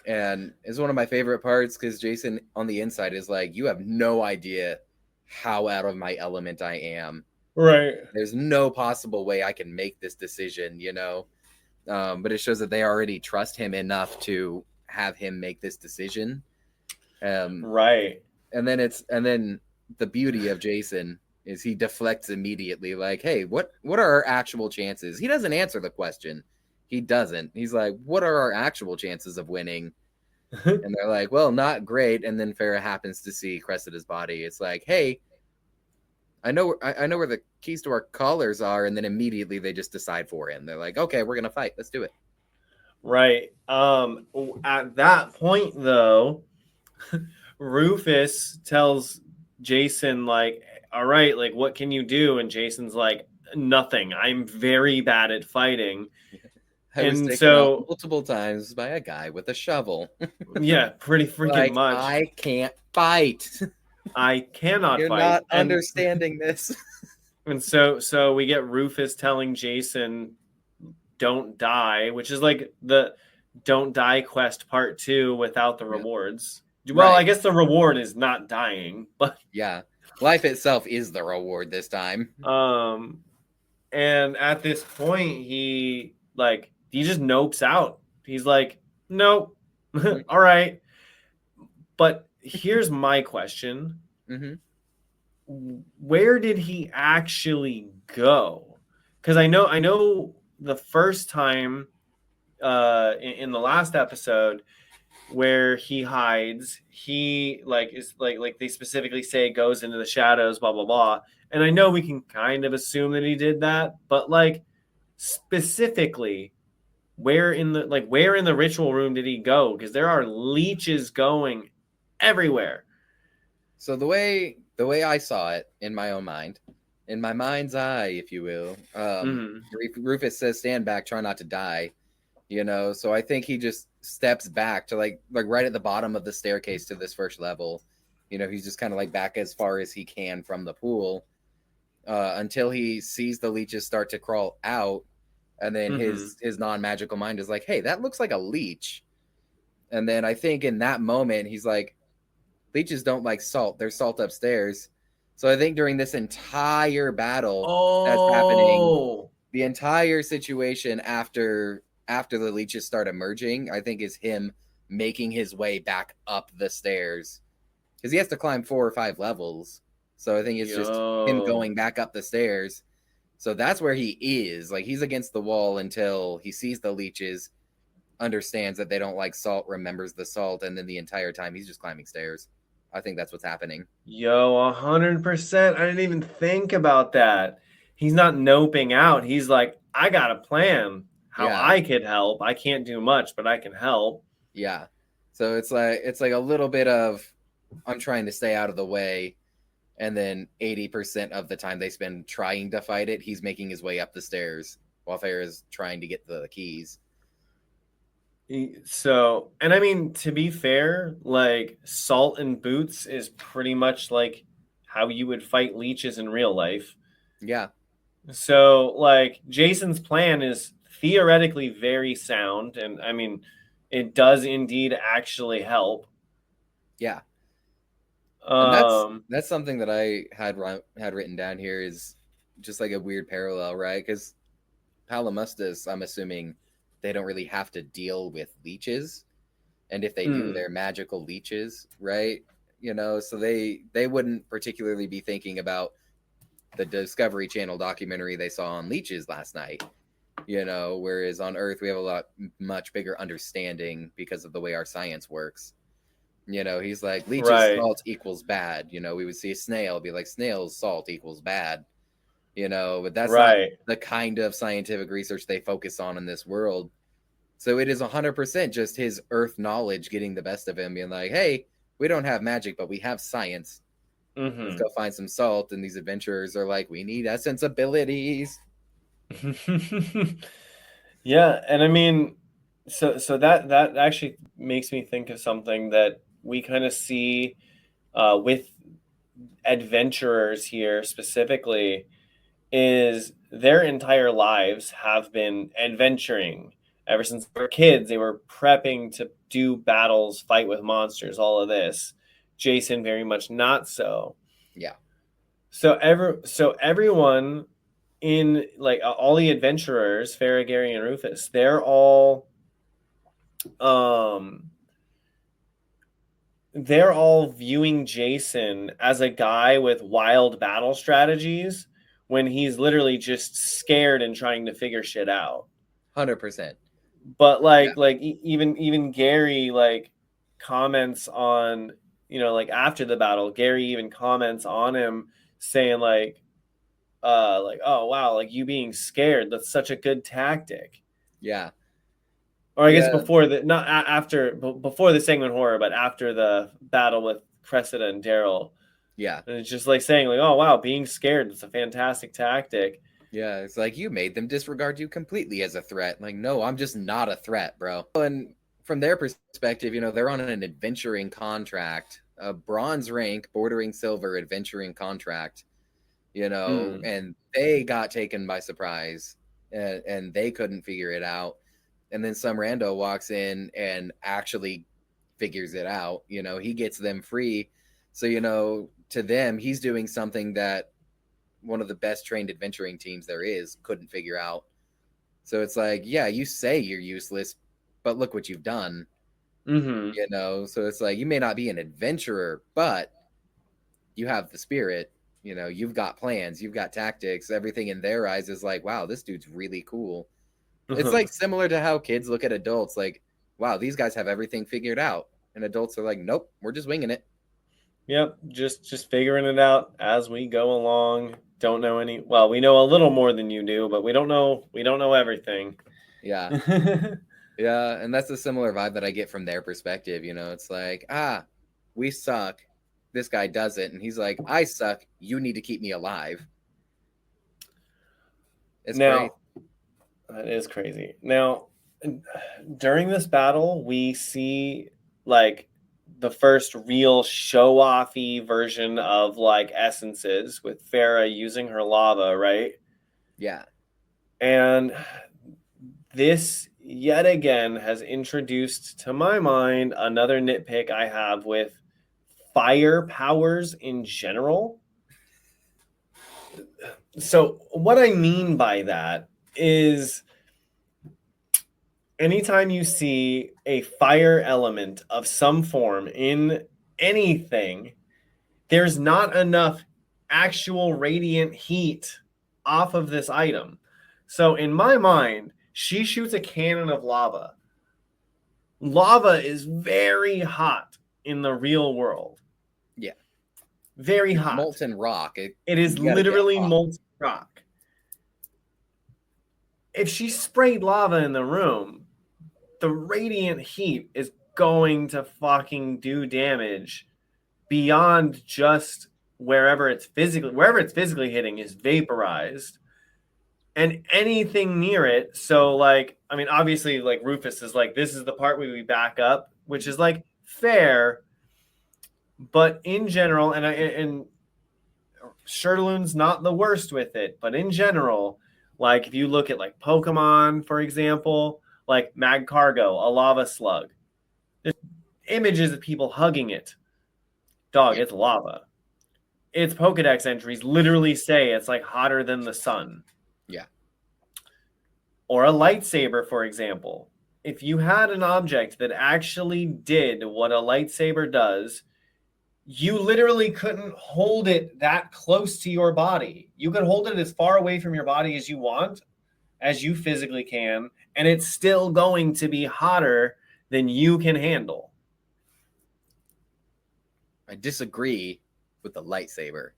And it's one of my favorite parts because Jason on the inside is like, you have no idea how out of my element I am. Right. There's no possible way I can make this decision, you know? But it shows that they already trust him enough to have him make this decision. Right. And then the beauty of Jason is he deflects immediately, like, hey, what are our actual chances? He doesn't answer the question. He doesn't. He's like, what are our actual chances of winning? And they're like, well, not great. And then Farrah happens to see Cressida's body. It's like, hey, I know where the keys to our collars are. And then immediately they just decide for him. They're like, okay, we're going to fight. Let's do it. Right. At that point, though, Rufus tells Jason, like, all right, like, what can you do? And Jason's like, nothing. I'm very bad at fighting. I was taken out multiple times by a guy with a shovel. Yeah, pretty freaking like, much. I can't fight. I cannot You're fight. You're not understanding this. And so we get Rufus telling Jason, don't die, which is like the don't die quest part 2 without the rewards. Well, right. I guess the reward is not dying, but yeah, life itself is the reward this time. And at this point, he just nopes out. He's like, nope. All right. But here's my question. Mm-hmm. Where did he actually go? Because I know the first time in the last episode where he hides, he is like they specifically say goes into the shadows, blah blah blah. And I know we can kind of assume that he did that, but like specifically, where in the ritual room did he go? Because there are leeches going everywhere. So the way I saw it in my own mind, in my mind's eye, if you will, Rufus says, "Stand back, try not to die." You know, so I think he just steps back to like right at the bottom of the staircase to this first level. You know, he's just kind of like back as far as he can from the pool until he sees the leeches start to crawl out. And then his non-magical mind is like, hey, that looks like a leech. And then I think in that moment, he's like, leeches don't like salt. There's salt upstairs. So I think during this entire battle that's happening, the entire situation after the leeches start emerging, I think is him making his way back up the stairs. Because he has to climb 4 or 5 levels. So I think it's just him going back up the stairs. So that's where he is. Like, he's against the wall until he sees the leeches, understands that they don't like salt, remembers the salt, and then the entire time he's just climbing stairs. I think that's what's happening. 100%. I didn't even think about that. He's not noping out. He's like, I got a plan how I could help. I can't do much, but I can help. Yeah. So it's like a little bit of I'm trying to stay out of the way. And then 80% of the time they spend trying to fight it, he's making his way up the stairs while Farrah's trying to get the keys. So, and I mean, to be fair, like salt and boots is pretty much like how you would fight leeches in real life. Yeah. So, like, Jason's plan is theoretically very sound. And I mean, it does indeed actually help. Yeah. And that's something that I had written down here is just like a weird parallel, right? Because Palamustus, I'm assuming they don't really have to deal with leeches, and if they do, they're magical leeches, right? You know, so they wouldn't particularly be thinking about the Discovery Channel documentary they saw on leeches last night. whereas on Earth we have a much bigger understanding because of the way our science works. He's like, leech's salt equals bad. We would see a snail, be like, snail's salt equals bad. But that's not the kind of scientific research they focus on in this world. So it is 100% just his Earth knowledge getting the best of him, being like, hey, we don't have magic, but we have science. Let's go find some salt. And these adventurers are like, we need essence abilities. Yeah, and I mean, so that actually makes me think of something that we kind of see with adventurers here specifically, is their entire lives have been adventuring. Ever since they were kids, they were prepping to do battles, fight with monsters, all of this. Jason very much not so. Yeah. So everyone in, like, all the adventurers, Farrah, Gary, and Rufus, they're all viewing Jason as a guy with wild battle strategies when he's literally just scared and trying to figure shit out. 100%. But even Gary comments on, after the battle, Gary even comments on him saying oh wow, you being scared, that's such a good tactic. Yeah. Or I guess before the Sanguine Horror, but after the battle with Cressida and Daryl. Yeah. And it's just saying oh wow, being scared, that's a fantastic tactic. Yeah, it's like, you made them disregard you completely as a threat. Like, no, I'm just not a threat, bro. And from their perspective, they're on an adventuring contract, a bronze rank bordering silver adventuring contract, and they got taken by surprise and they couldn't figure it out. And then some rando walks in and actually figures it out. He gets them free. So, to them, he's doing something that one of the best trained adventuring teams there is couldn't figure out. So it's like, yeah, you say you're useless, but look what you've done. So it's like, you may not be an adventurer, but you have the spirit. You've got plans, you've got tactics. Everything in their eyes is like, wow, this dude's really cool. It's like similar to how kids look at adults, like, wow, these guys have everything figured out, and adults are like, nope, we're just winging it. Yep, just figuring it out as we go along. Don't know we know a little more than you do, but we don't know everything. Yeah. Yeah, and that's a similar vibe that I get from their perspective. It's like, we suck, this guy does it, and he's like, I suck, you need to keep me alive. It's great. That is crazy. Now, during this battle, we see the first real show-offy version of essences with Farrah using her lava, right? Yeah. And this yet again has introduced to my mind another nitpick I have with fire powers in general. So what I mean by that is, anytime you see a fire element of some form in anything, there's not enough actual radiant heat off of this item. So in my mind, she shoots a cannon of lava. Lava is very hot in the real world. Yeah. Very hot. Molten rock. It is literally molten rock. If she sprayed lava in the room, the radiant heat is going to fucking do damage beyond just wherever it's physically hitting is vaporized, and anything near it. So obviously Rufus is this is the part where we back up, which is fair, but in general, and Shirtaloon's not the worst with it, but in general, if you look at Pokemon, for example, Magcargo, a lava slug. There's images of people hugging it. Dog, it's lava. Its Pokedex entries literally say it's hotter than the sun. Yeah. Or a lightsaber, for example. If you had an object that actually did what a lightsaber does, you literally couldn't hold it that close to your body. You could hold it as far away from your body as you want, as you physically can, and it's still going to be hotter than you can handle. I disagree with the lightsaber.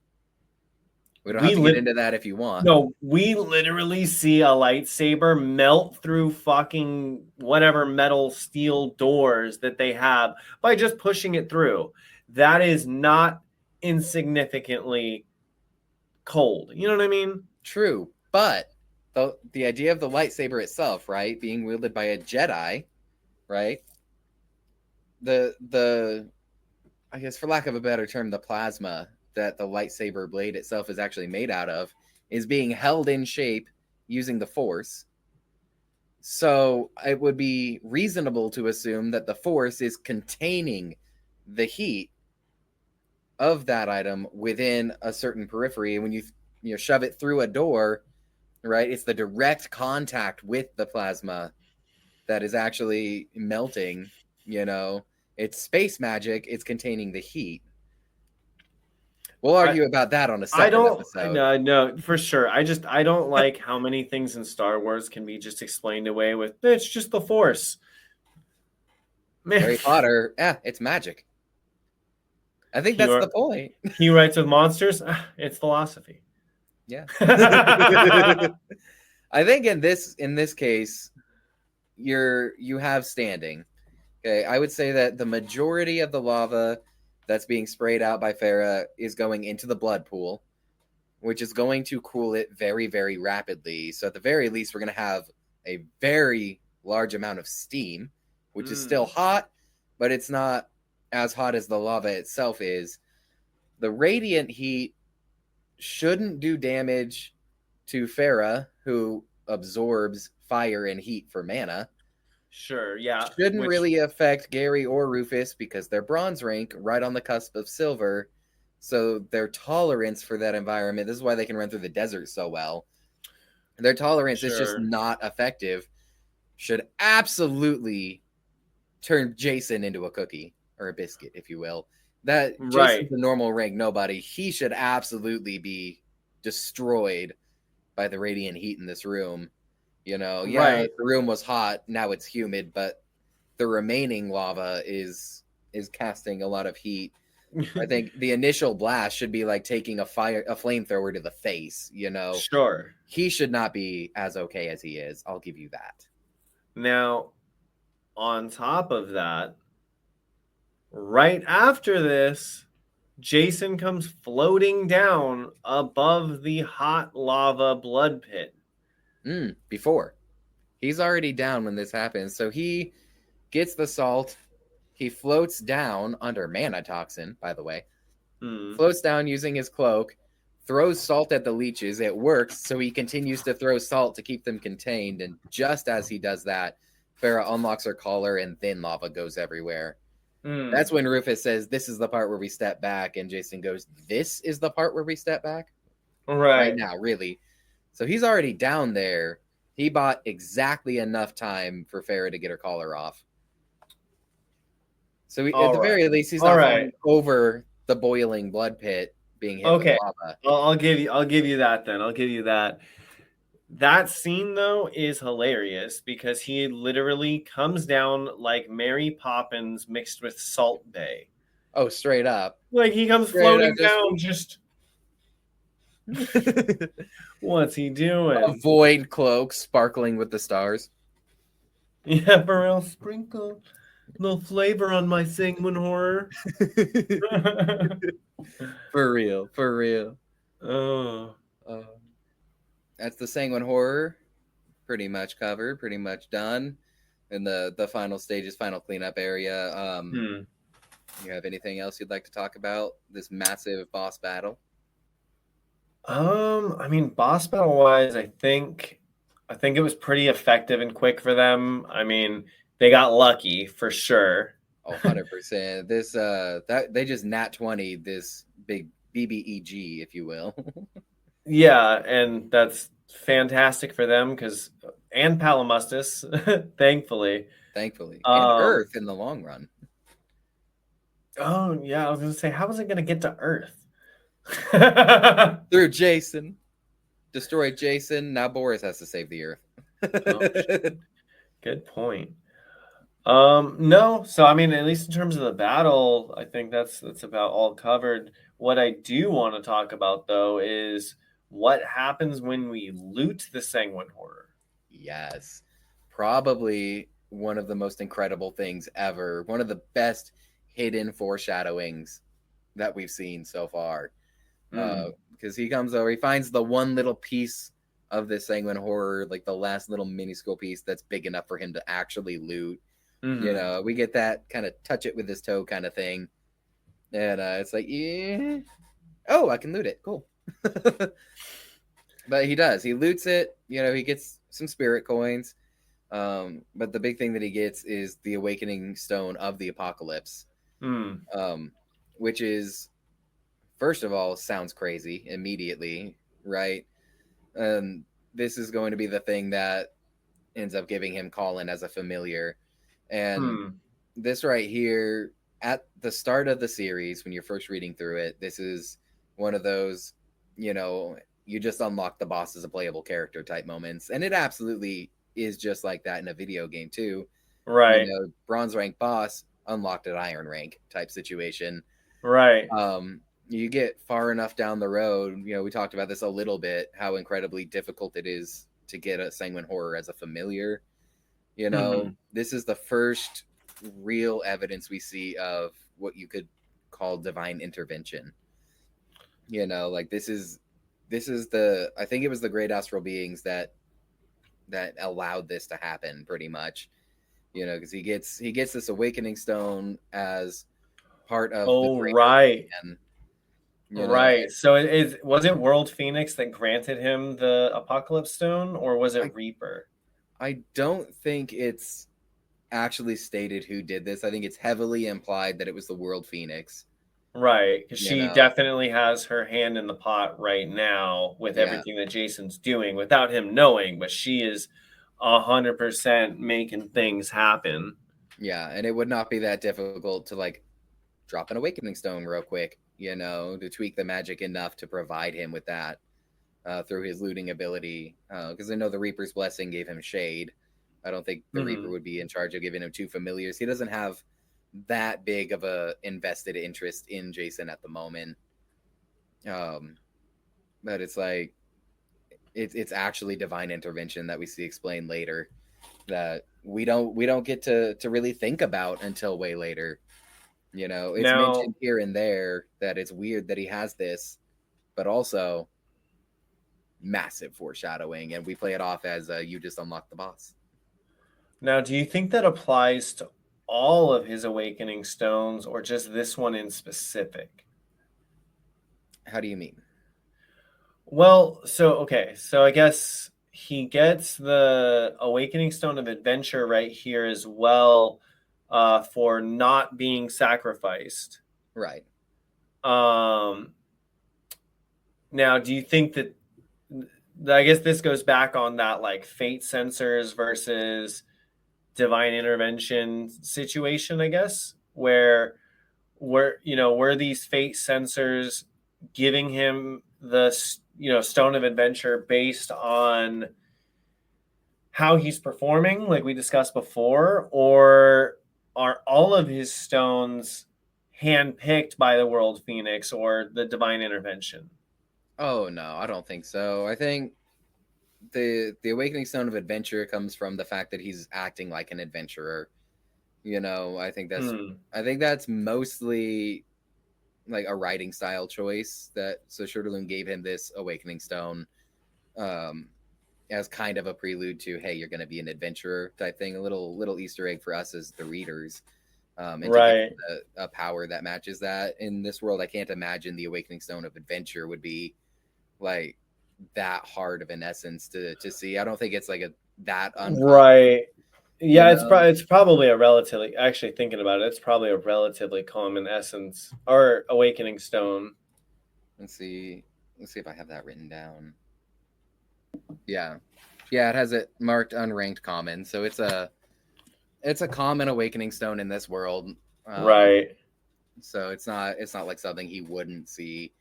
We don't have to get into that if you want. No, we literally see a lightsaber melt through fucking whatever metal steel doors that they have by just pushing it through. That is not insignificantly cold. You know what I mean? True, but the idea of the lightsaber itself, right, being wielded by a Jedi, right? The I guess, for lack of a better term, the plasma that the lightsaber blade itself is actually made out of is being held in shape using the Force. So it would be reasonable to assume that the Force is containing the heat of that item within a certain periphery. And when you shove it through a door, right, it's the direct contact with the plasma that is actually melting. It's space magic. It's containing the heat. We'll argue about that on a separate episode. No, for sure. I don't like how many things in Star Wars can be just explained away with, it's just the Force. Man. Harry Potter, it's magic. I think that's the point. He writes with monsters, it's philosophy. Yeah. I think in this case, you have standing. Okay, I would say that the majority of the lava that's being sprayed out by Farah is going into the blood pool, which is going to cool it very, very rapidly. So at the very least, we're going to have a very large amount of steam, which is still hot, but it's not as hot as the lava itself is. The radiant heat shouldn't do damage to Farah, who absorbs fire and heat for mana. Sure, yeah. Shouldn't really affect Gary or Rufus because they're bronze rank, right on the cusp of silver. So their tolerance for that environment, this is why they can run through the desert so well. Their tolerance is just not effective. Should absolutely turn Jason into a cookie or a biscuit, if you will. That Jason's the normal rank nobody. He should absolutely be destroyed by the radiant heat in this room. The room was hot, now it's humid, but the remaining lava is casting a lot of heat. I think the initial blast should be like taking a flamethrower to the face, Sure. He should not be as okay as he is. I'll give you that. Now, on top of that, right after this, Jason comes floating down above the hot lava blood pit. Before. He's already down when this happens. So he gets the salt. He floats down under mana toxin, by the way. Floats down using his cloak. Throws salt at the leeches. It works. So he continues to throw salt to keep them contained. And just as he does that, Farah unlocks her collar and then lava goes everywhere. That's when Rufus says, this is the part where we step back. And Jason goes, this is the part where we step back? Right now, really. So he's already down there. He bought exactly enough time for Farah to get her collar off. So at the very least, he's not falling over the boiling blood pit being hit with lava. I'll give you that then. I'll give you that. That scene, though, is hilarious because he literally comes down like Mary Poppins mixed with Salt Bae. Oh, straight up. Like he comes floating down just... What's he doing? A void cloak sparkling with the stars. Yeah, for real. Sprinkle a little flavor on my Sanguine Horror. For real. Oh. That's the Sanguine Horror. Pretty much covered, pretty much done. In the final stages, final cleanup area. You have anything else you'd like to talk about? This massive boss battle? I mean, boss battle wise, I think it was pretty effective and quick for them. I mean, they got lucky for sure. Oh, 100%. This that they just nat 20 this big BBEG, if you will. Yeah, and that's fantastic for them and Palamustus, thankfully. And Earth in the long run. Oh yeah, I was gonna say, how was it gonna get to Earth? Through Jason. destroyed Jason. Now Boris has to save the Earth. Oh, good point. No, so I mean, at least in terms of the battle, I think that's about all covered. What I do want to talk about though is what happens when we loot the Sanguine Horror. Yes. Probably one of the most incredible things ever. One of the best hidden foreshadowings that we've seen so far. Because he comes over, he finds the one little piece of this Sanguine Horror, like the last little minuscule piece that's big enough for him to actually loot. You know, we get that kind of touch it with his toe kind of thing. And it's like, yeah, oh, I can loot it. Cool. But he does. He loots it. You know, he gets some spirit coins. But the big thing that he gets is the Awakening Stone of the Apocalypse. Which is, first of all, sounds crazy immediately, right? This is going to be the thing that ends up giving him Colin as a familiar. And this right here, at the start of the series, when you're first reading through it, this is one of those, you know, you just unlock the boss as a playable character type moments. And it absolutely is just like that in a video game too. Right. You know, bronze rank boss unlocked at iron rank type situation. Right. You get far enough down the road, you know, we talked about this a little bit, how incredibly difficult it is to get a Sanguine Horror as a familiar. You know, this is the first real evidence we see of what you could call divine intervention. You know, like this is the, I think it was the great astral beings that allowed this to happen pretty much. You know, because he gets this Awakening Stone as part of the greater plan. Right. So was it World Phoenix that granted him the Apocalypse Stone, or was it Reaper? I don't think it's actually stated who did this. I think it's heavily implied that it was the World Phoenix. Right, because she definitely has her hand in the pot right now with everything that Jason's doing without him knowing, but she is 100% making things happen. Yeah, and it would not be that difficult to like drop an Awakening Stone real quick, you know, to tweak the magic enough to provide him with that through his looting ability. Because I know the Reaper's Blessing gave him shade. I don't think the Reaper would be in charge of giving him two familiars. He doesn't have that big of a invested interest in Jason at the moment. But it's like it's actually divine intervention that we see explained later that we don't get to really think about until way later. You know, it's mentioned here and there that it's weird that he has this, but also massive foreshadowing, and we play it off as you just unlock the boss. Now, do you think that applies to all of his Awakening Stones or just this one in specific? How do you mean? Well, so I guess he gets the Awakening Stone of Adventure right here as well for not being sacrificed. Right. Now, do you think that I guess this goes back on that like fate sensors versus divine intervention situation, I guess, where were these fate sensors giving him the Stone of Adventure based on how he's performing, like we discussed before, or are all of his stones handpicked by the World Phoenix or the divine intervention? Oh no, I don't think so. I think the Awakening Stone of Adventure comes from the fact that he's acting like an adventurer. You know, I think that's mostly like a writing style choice that so Shurtaloon gave him this Awakening Stone as kind of a prelude to, hey, you're going to be an adventurer type thing, a little Easter egg for us as the readers. And to get a power that matches that. In this world, I can't imagine the Awakening Stone of Adventure would be like that hard of an essence to see. I don't think it's like that uncommon. Right. Yeah, it's probably a relatively, actually thinking about it, it's probably a relatively common essence or Awakening Stone. Let's see if I have that written down. Yeah, it has it marked unranked common, so it's a common Awakening Stone in this world. Right. So it's not like something he wouldn't see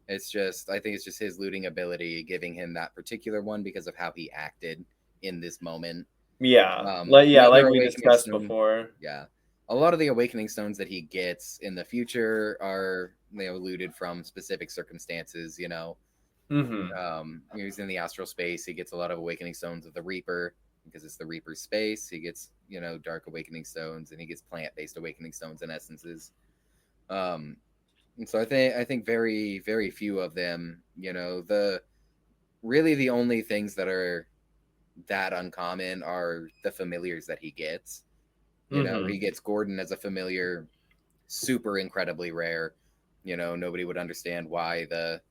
It's just, I think it's just his looting ability giving him that particular one because of how he acted in this moment. Yeah, The other like we awakening discussed stone, before. yeah, a lot of the awakening stones that he gets in the future are, looted from specific circumstances. He's in the astral space. He gets a lot of awakening stones of the Reaper because it's the Reaper's space. He gets, dark awakening stones, and he gets plant-based awakening stones and essences. And so I think very, very few of them, the only things that are that uncommon are the familiars that he gets. He gets Gordon as a familiar, super incredibly rare. Nobody would understand why the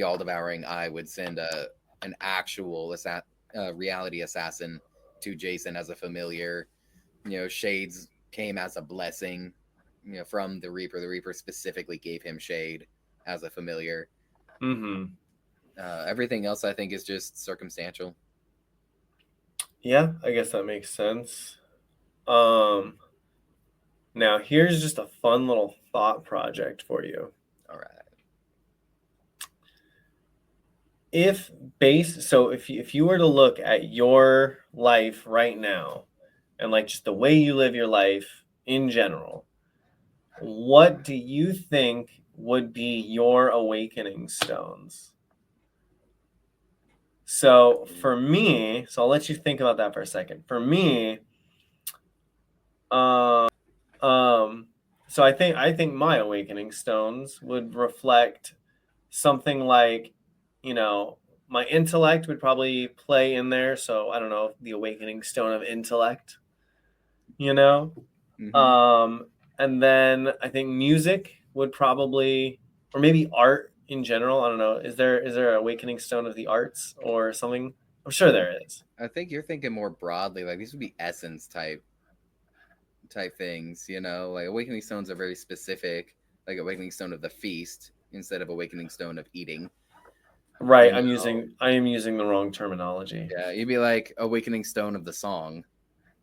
all-devouring eye would send an actual reality assassin to Jason as a familiar. Shades came as a blessing, from the Reaper. The Reaper specifically gave him Shade as a familiar. Everything else, I think, is just circumstantial. Yeah, I guess that makes sense. Now here's just a fun little thought project for you. All right. If you were to look at your life right now and like just the way you live your life in general, what do you think would be your awakening stones? So for me, I'll let you think about that for a second. For me, so I think my awakening stones would reflect something like, my intellect would probably play in there. So I don't know, the awakening stone of intellect, and then I think music would probably, or maybe art in general. I don't know. Is there an awakening stone of the arts or something? I'm sure there is. I think you're thinking more broadly. Like, these would be essence type things. Like awakening stones are very specific. Like awakening stone of the feast instead of awakening stone of eating. Right. I am using the wrong terminology. Yeah, you'd be like awakening stone of the song,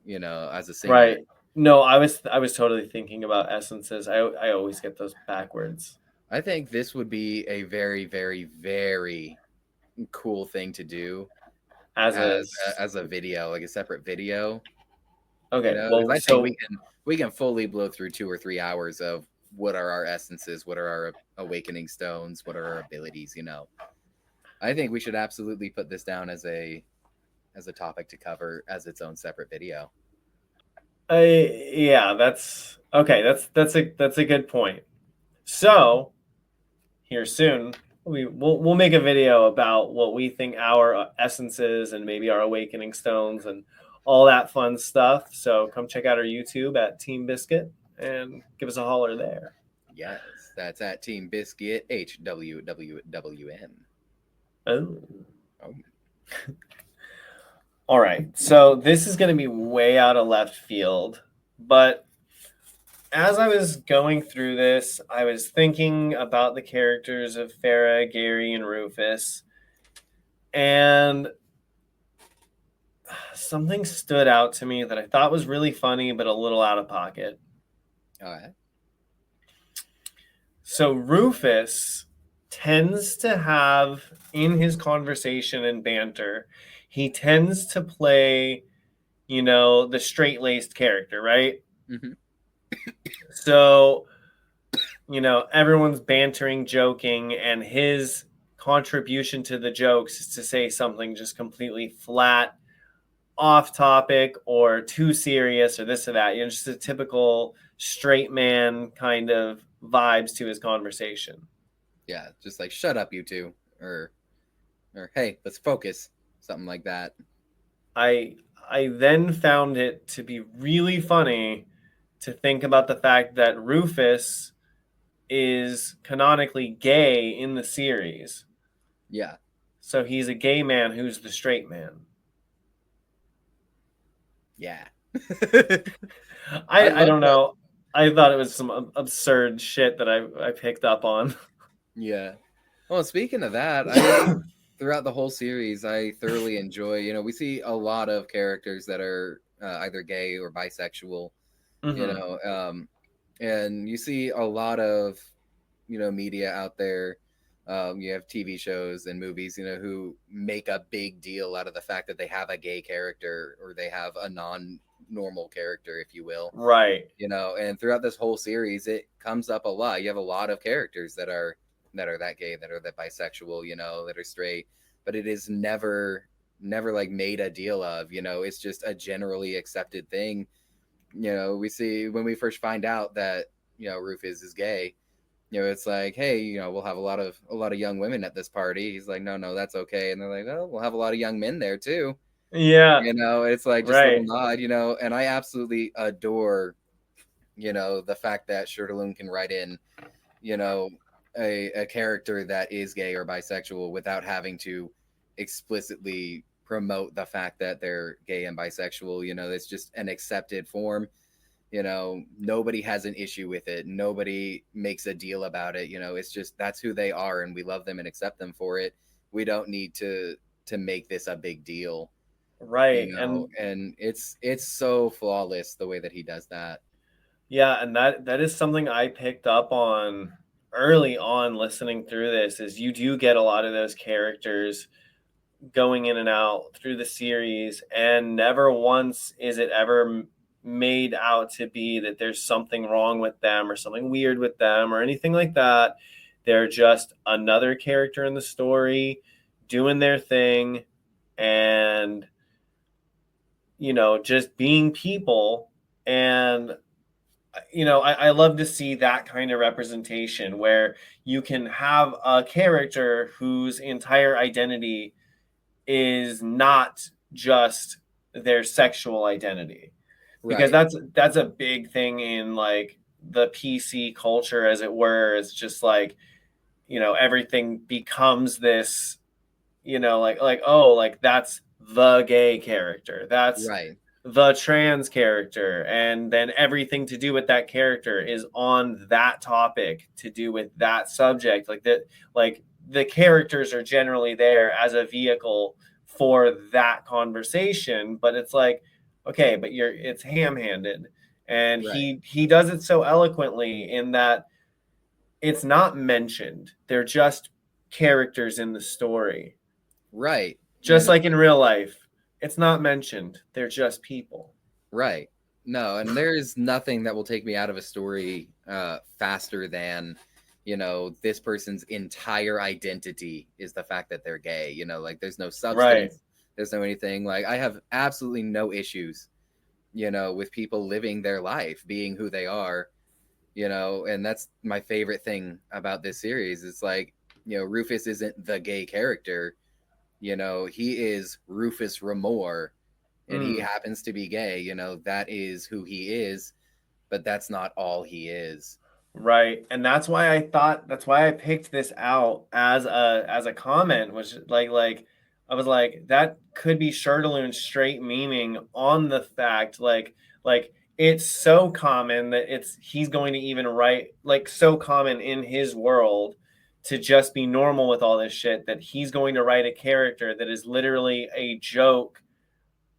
as a singer. Right. No, I was totally thinking about essences. I always get those backwards. I think this would be a very, very, very cool thing to do as a video, like a separate video. Okay. I think we can fully blow through 2 or 3 hours of what are our essences, what are our awakening stones, what are our abilities. I think we should absolutely put this down as a topic to cover as its own separate video. Yeah, that's okay. That's a good point. So here soon we'll make a video about what we think our essences and maybe our awakening stones and all that fun stuff. So come check out our YouTube at Team Biscuit and give us a holler there. Yes, that's at Team Biscuit HWWM. Oh. All right. So this is going to be way out of left field, but as I was going through this, I was thinking about the characters of Farah, Gary, and Rufus, and something stood out to me that I thought was really funny, but a little out of pocket. All right. So Rufus tends to have, in his conversation and banter, he tends to play, the straight-laced character, right? Mm-hmm. So, everyone's bantering, joking, and his contribution to the jokes is to say something just completely flat, off topic, or too serious, or this or that. Just a typical straight man kind of vibes to his conversation. Yeah, just like, shut up, you two, or hey, let's focus, something like that. I then found it to be really funny to think about the fact that Rufus is canonically gay in the series. Yeah. So he's a gay man who's the straight man. Yeah. I don't know. I thought it was some absurd shit that I picked up on. Yeah. Well, speaking of that, throughout the whole series, I thoroughly enjoy, we see a lot of characters that are either gay or bisexual, and you see a lot of, media out there You have TV shows and movies, who make a big deal out of the fact that they have a gay character or they have a non-normal character, if you will. Right. And throughout this whole series, it comes up a lot. You have a lot of characters that are that gay, that are that bisexual, that are straight, but it is never like made a deal of. It's just a generally accepted thing. We see when we first find out that Rufus is gay. It's like, hey, we'll have a lot of young women at this party. He's like, no, that's okay. And they're like, oh, we'll have a lot of young men there too. Yeah. It's like just Right. a little nod. And I absolutely adore the fact that Shirtaloon can write in a character that is gay or bisexual without having to explicitly promote the fact that they're gay and bisexual. It's just an accepted form. Nobody has an issue with it. Nobody makes a deal about it. It's just that's who they are, and we love them and accept them for it. We don't need to make this a big deal. Right. And it's so flawless the way that he does that. Yeah, and that is something I picked up on early on listening through this, is you do get a lot of those characters going in and out through the series, and never once is it ever made out to be that there's something wrong with them or something weird with them or anything like that. They're just another character in the story doing their thing and just being people. And I love to see that kind of representation where you can have a character whose entire identity is not just their sexual identity. Because that's a big thing in like the PC culture, as it were. It's just like, everything becomes this, like that's the gay character. That's the trans character, and then everything to do with that character is on that topic, to do with that subject. Like that, like the characters are generally there as a vehicle for that conversation, but it's like, okay, but it's ham-handed, and he does it so eloquently in that it's not mentioned. They're just characters in the story. Right. Just like in real life. It's not mentioned. They're just people. Right. No, and there's nothing that will take me out of a story faster than, this person's entire identity is the fact that they're gay. Like there's no substance. There's no anything. Like I have absolutely no issues, with people living their life, being who they are, and that's my favorite thing about this series. It's like, Rufus isn't the gay character. He is Rufus Ramore, and he happens to be gay. That is who he is, but that's not all he is. Right. And that's why I picked this out as a comment, which like I was like, that could be Shirtaloon straight memeing on the fact, like it's so common that he's going to even write, like so common in his world to just be normal with all this shit, that he's going to write a character that is literally a joke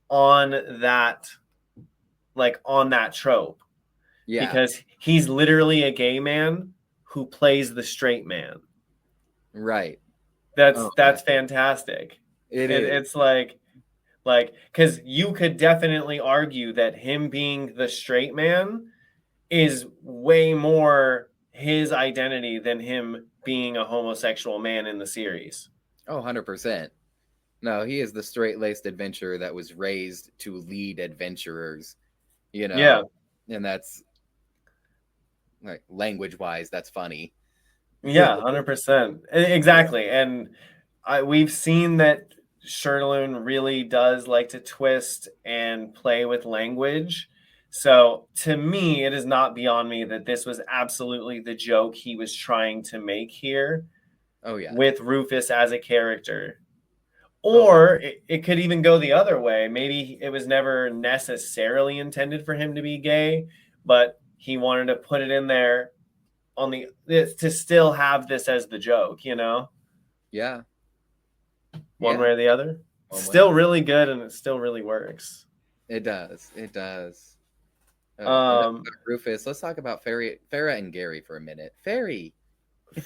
on that trope. Yeah. Because he's literally a gay man who plays the straight man. Right. That's fantastic. It's like, because you could definitely argue that him being the straight man is way more his identity than him being a homosexual man in the series. Oh, 100%. No, he is the straight-laced adventurer that was raised to lead adventurers, Yeah. And that's, like, language-wise, that's funny. Yeah, 100%. Exactly. And we've seen that Shirtaloon really does like to twist and play with language. So to me, it is not beyond me that this was absolutely the joke he was trying to make here. Oh, yeah. With Rufus as a character. Or it could even go the other way. Maybe it was never necessarily intended for him to be gay, but he wanted to put it in there to still have this as the joke, Yeah. One way or the other. Still really good, and it still really works. It does. Rufus. Let's talk about Farrah and Gary for a minute. Fairy,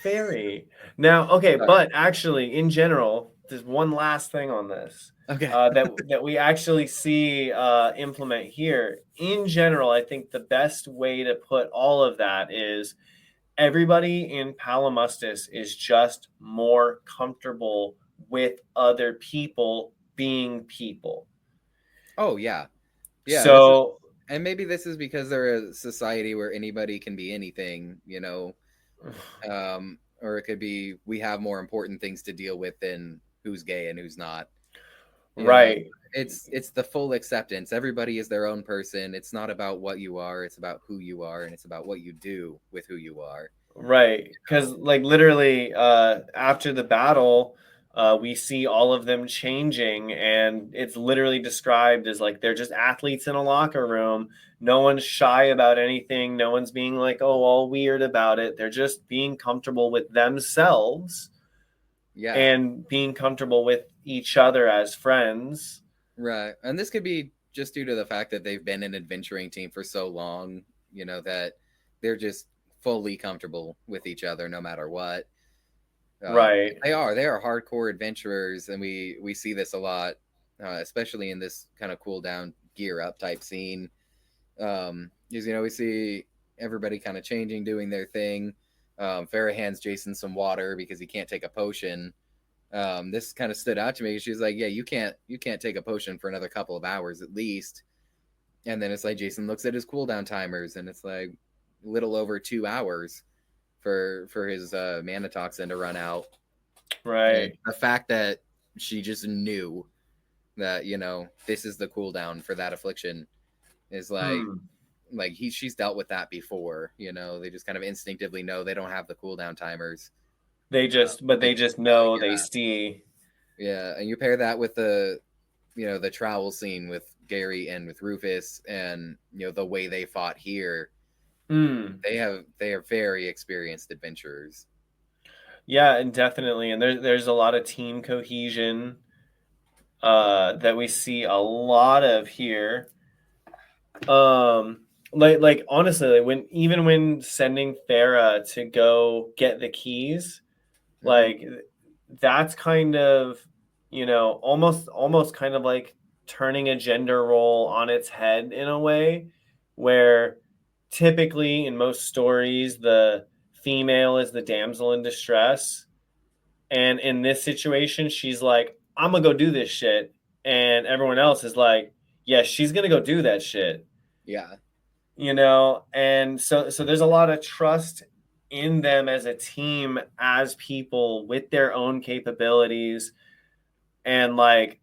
Very. Now, okay, but actually, in general, there's one last thing on this Okay. that we actually see implement here. In general, I think the best way to put all of that is everybody in Palamustis is just more comfortable with other people being people. Oh yeah. Yeah, So, and maybe this is because they're a society where anybody can be anything, or it could be we have more important things to deal with than who's gay and who's not. You know, right. it's the full acceptance. Everybody is their own person. It's not about what you are, it's about who you are, and it's about what you do with who you are. Right, because like literally after the battle, we see all of them changing, and it's literally described as like they're just athletes in a locker room. No one's shy about anything. No one's being like, oh, all weird about it. They're just being comfortable with themselves Yeah. and being comfortable with each other as friends. Right. And this could be just due to the fact that they've been an adventuring team for so long, that they're just fully comfortable with each other no matter what. Right. They are hardcore adventurers, and we see this a lot, especially in this kind of cool down gear up type scene. Because we see everybody kind of changing, doing their thing. Farrah hands Jason some water because he can't take a potion. This kind of stood out to me. She's like, "Yeah, you can't take a potion for another couple of hours at least." And then it's like Jason looks at his cooldown timers, and it's like a little over 2 hours for his mana toxin to run out. Right. And the fact that she just knew that this is the cooldown for that affliction is like she's dealt with that before. They just kind of instinctively know they don't have the cooldown timers. They just know, they see. Yeah, and you pair that with the the trowel scene with Gary and with Rufus, and the way they fought here. They are very experienced adventurers. Yeah, and definitely, and there's a lot of team cohesion that we see a lot of here. Like honestly, when sending Farrah to go get the keys, like that's kind of almost kind of like turning a gender role on its head in a way, where typically in most stories the female is the damsel in distress, and in this situation she's like, I'm gonna go do this shit, and everyone else is like, yeah, she's gonna go do that shit. Yeah. And so there's a lot of trust in them as a team, as people with their own capabilities, and like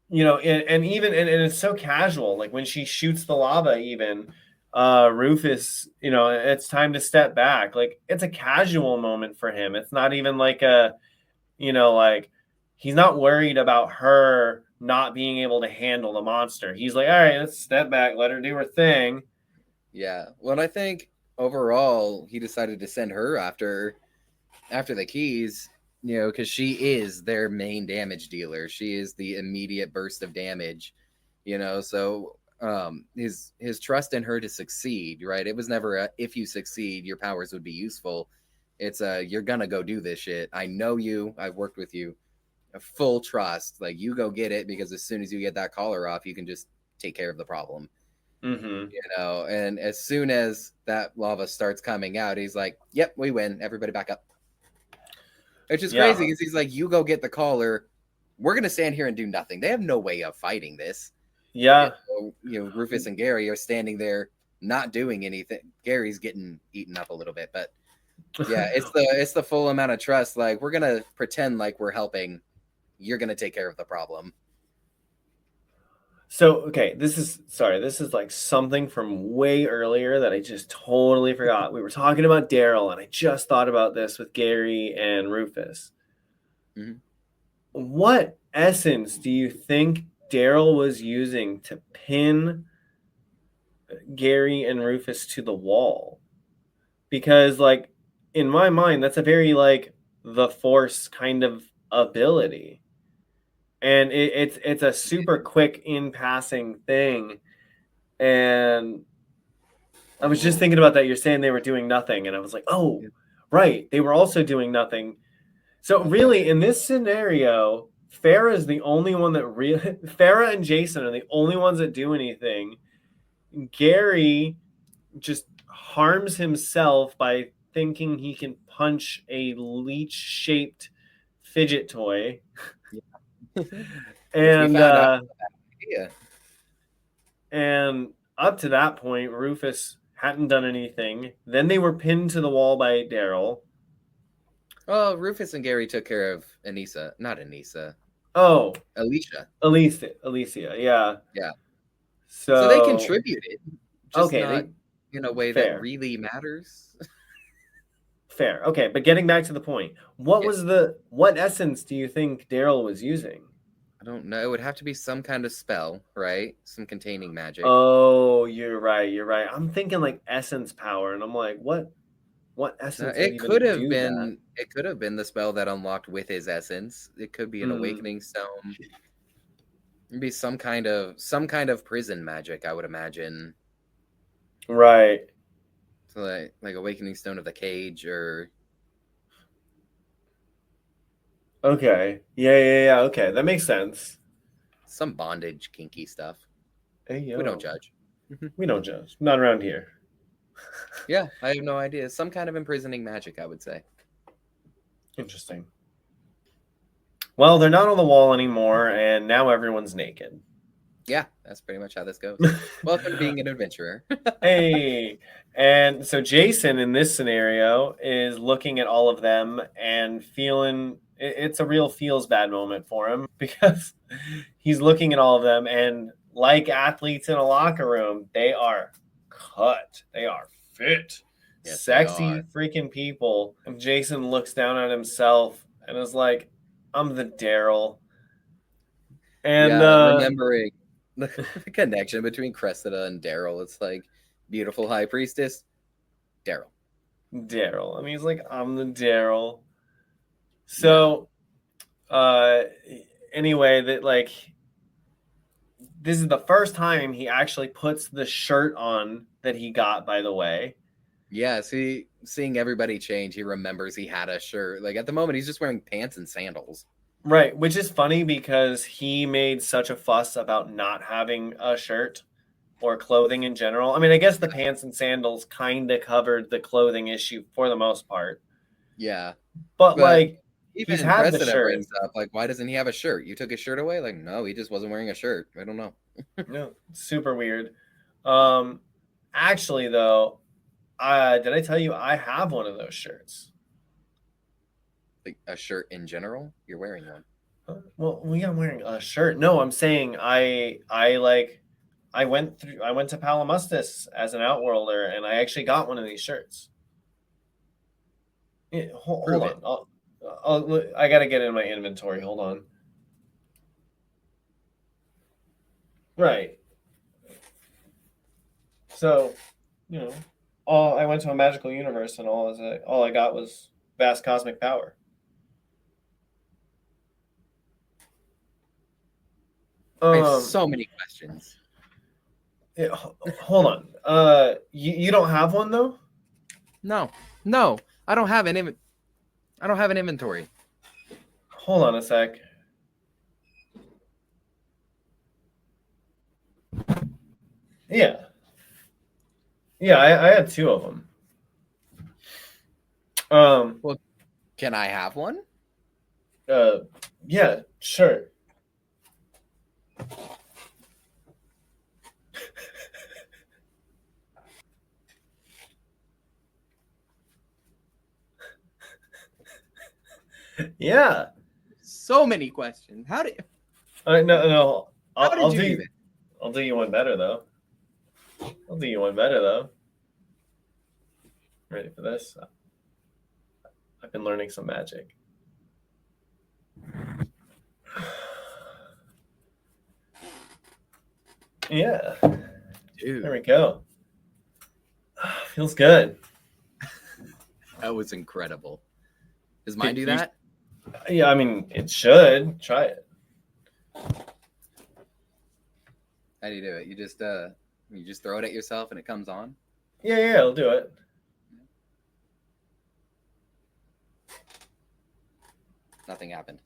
and even and it's so casual, like when she shoots the lava, even Rufus, it's time to step back, like it's a casual moment for him. It's not even like a like he's not worried about her not being able to handle the monster. He's like, all right, let's step back, let her do her thing. Yeah. Well, I think overall he decided to send her after the keys, because she is their main damage dealer. She is the immediate burst of damage, so his trust in her to succeed, right? It was never a, if you succeed, your powers would be useful. It's you're gonna go do this shit. I know you. I've worked with you. A full trust. Like, you go get it, because as soon as you get that collar off, you can just take care of the problem. And as soon as that lava starts coming out, he's like, yep, we win. Everybody back up. Which is crazy, because he's like, you go get the collar. We're going to stand here and do nothing. They have no way of fighting this. Yeah. Rufus and Gary are standing there not doing anything. Gary's getting eaten up a little bit, but yeah, it's the full amount of trust. Like, we're going to pretend like we're helping. You're going to take care of the problem. So, okay, this is like something from way earlier that I just totally forgot. We were talking about Daryl, and I just thought about this with Gary and Rufus. What essence do you think Daryl was using to pin Gary and Rufus to the wall? Because, like, in my mind, that's a very, like, the Force kind of ability. And it's a super quick in passing thing. And I was just thinking about that. You're saying they were doing nothing, and I was like, oh, Right. They were also doing nothing. So really, in this scenario, Farrah is the only one that really Farrah and Jason are the only ones that do anything. Gary just harms himself by thinking he can punch a leech-shaped fidget toy. Which we And found out was a bad idea. and up to that point, Rufus hadn't done anything. Then they were pinned to the wall by Daryl. Well, Rufus and Gary took care of not Anissa. Oh, Alicia. Alicia, yeah. Yeah. So they contributed, just okay, not in a way fair. that really matters. Fair. Okay, but getting back to the point, what essence do you think Daryl was using? I don't know. It would have to be some kind of spell, right? Some containing magic. Oh, you're right. I'm thinking like essence power, and I'm like, what essence? It could have been. It could have been the spell that unlocked with his essence. It could be an awakening stone. It'd be some kind of prison magic, I would imagine. Right. So like awakening stone of the cage, or okay, yeah. Okay, that makes sense. Some bondage, kinky stuff. Hey, yo. We don't judge. We don't judge. Not around here. Yeah, I have no idea. Some kind of imprisoning magic, I would say. Interesting. Well, they're not on the wall anymore, and now everyone's naked. Yeah, that's pretty much how this goes. Welcome to being an adventurer. Hey, and so Jason in this scenario is looking at all of them and feeling it's a real feels bad moment for him because he's looking at all of them, and like athletes in a locker room, they are cut. They are fit. Yes, sexy freaking people. And Jason looks down at himself and is like, I'm the Daryl. And remembering the connection between Cressida and Daryl, it's like beautiful high priestess, Daryl. I mean, he's like, I'm the Daryl. So, anyway, that like, this is the first time he actually puts the shirt on that he got, by the way. Yeah, seeing everybody change, he remembers he had a shirt. Like at the moment, he's just wearing pants and sandals. Right, which is funny because he made such a fuss about not having a shirt or clothing in general. I mean, I guess the pants and sandals kind of covered the clothing issue for the most part. Yeah. But like, even he's had the shirt. Brings up, like, why doesn't he have a shirt? You took his shirt away? Like, no, he just wasn't wearing a shirt. I don't know. No, super weird. Actually, though, did I tell you I have one of those shirts? Like a shirt in general? You're wearing one. Well, I'm wearing a shirt. No, I'm saying I went to Palamustis as an Outworlder, and I actually got one of these shirts. Yeah, hold on. I got to get in my inventory. Hold on. Right. So, I went to a magical universe, and all I got was vast cosmic power. I have so many questions. Yeah, hold on. You don't have one though? No. I don't have an inventory. Hold on a sec. Yeah. I had two of them. Well, can I have one? Yeah, sure. Yeah. So many questions. How did? No. I'll do it. I'll do you one better though. Ready for this? I've been learning some magic. Yeah. Dude. There we go. Feels good. That was incredible. Does mine do that? Yeah, I mean, it should. Try it. How do you do it? You just throw it at yourself and it comes on? Yeah, I'll do it. nothing happened?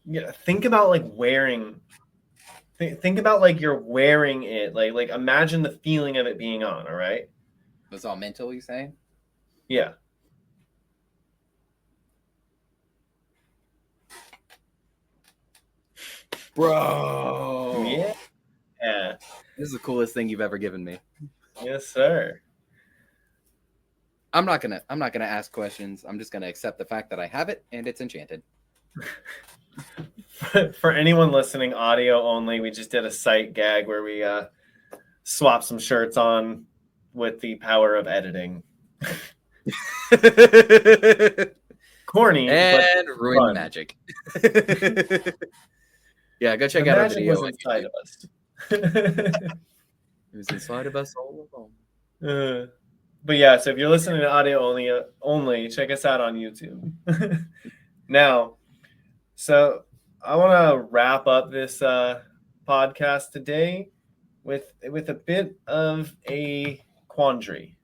Yeah, think about like wearing. Think about like you're wearing it. Like imagine the feeling of it being on. All right. It's all mental, you say? Yeah. Bro. Yeah. This is the coolest thing you've ever given me. Yes, sir. I'm not gonna ask questions. I'm just gonna accept the fact that I have it and it's enchanted. For anyone listening, audio only, we just did a sight gag where we swapped some shirts on with the power of editing. Corny and but ruin fun. magic. Yeah, go check The out our magic video. was inside of us. It was inside of us all along. But yeah, so if you're listening to audio only, check us out on YouTube. Now, so I want to wrap up this podcast today with a bit of a question,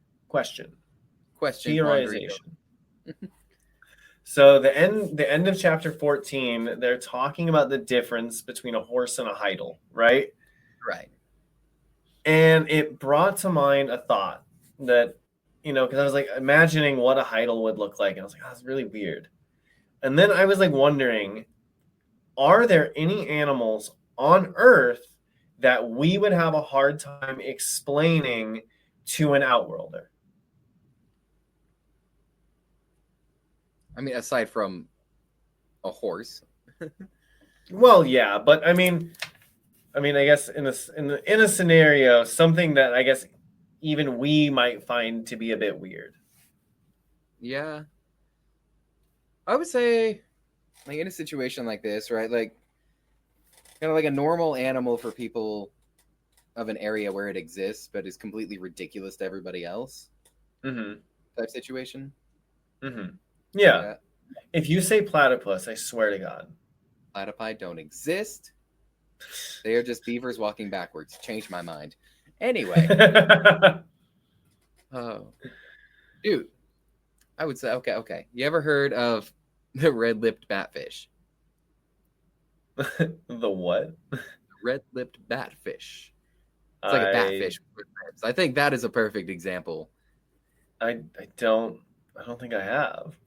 theorization. So the end of chapter 14, they're talking about the difference between a horse and a heidel, right? Right. And it brought to mind a thought that, because I was like imagining what a heidel would look like, and I was like, oh, that's really weird. And then I was like wondering, are there any animals on Earth that we would have a hard time explaining to an outworlder? I mean, aside from a horse. Well, yeah, but I mean, I guess in a scenario, something that I guess even we might find to be a bit weird. Yeah. I would say, like, in a situation like this, right? Like, kind of like a normal animal for people of an area where it exists, but is completely ridiculous to everybody else. Mm-hmm. Type situation. Mm-hmm. Yeah. If you say platypus, I swear to God. Platypi don't exist. They are just beavers walking backwards. Changed my mind. Anyway. Oh. Dude. I would say, okay. You ever heard of the red-lipped batfish? The what? Red-lipped batfish. It's like a batfish with lips. I think that is a perfect example. I don't think I have.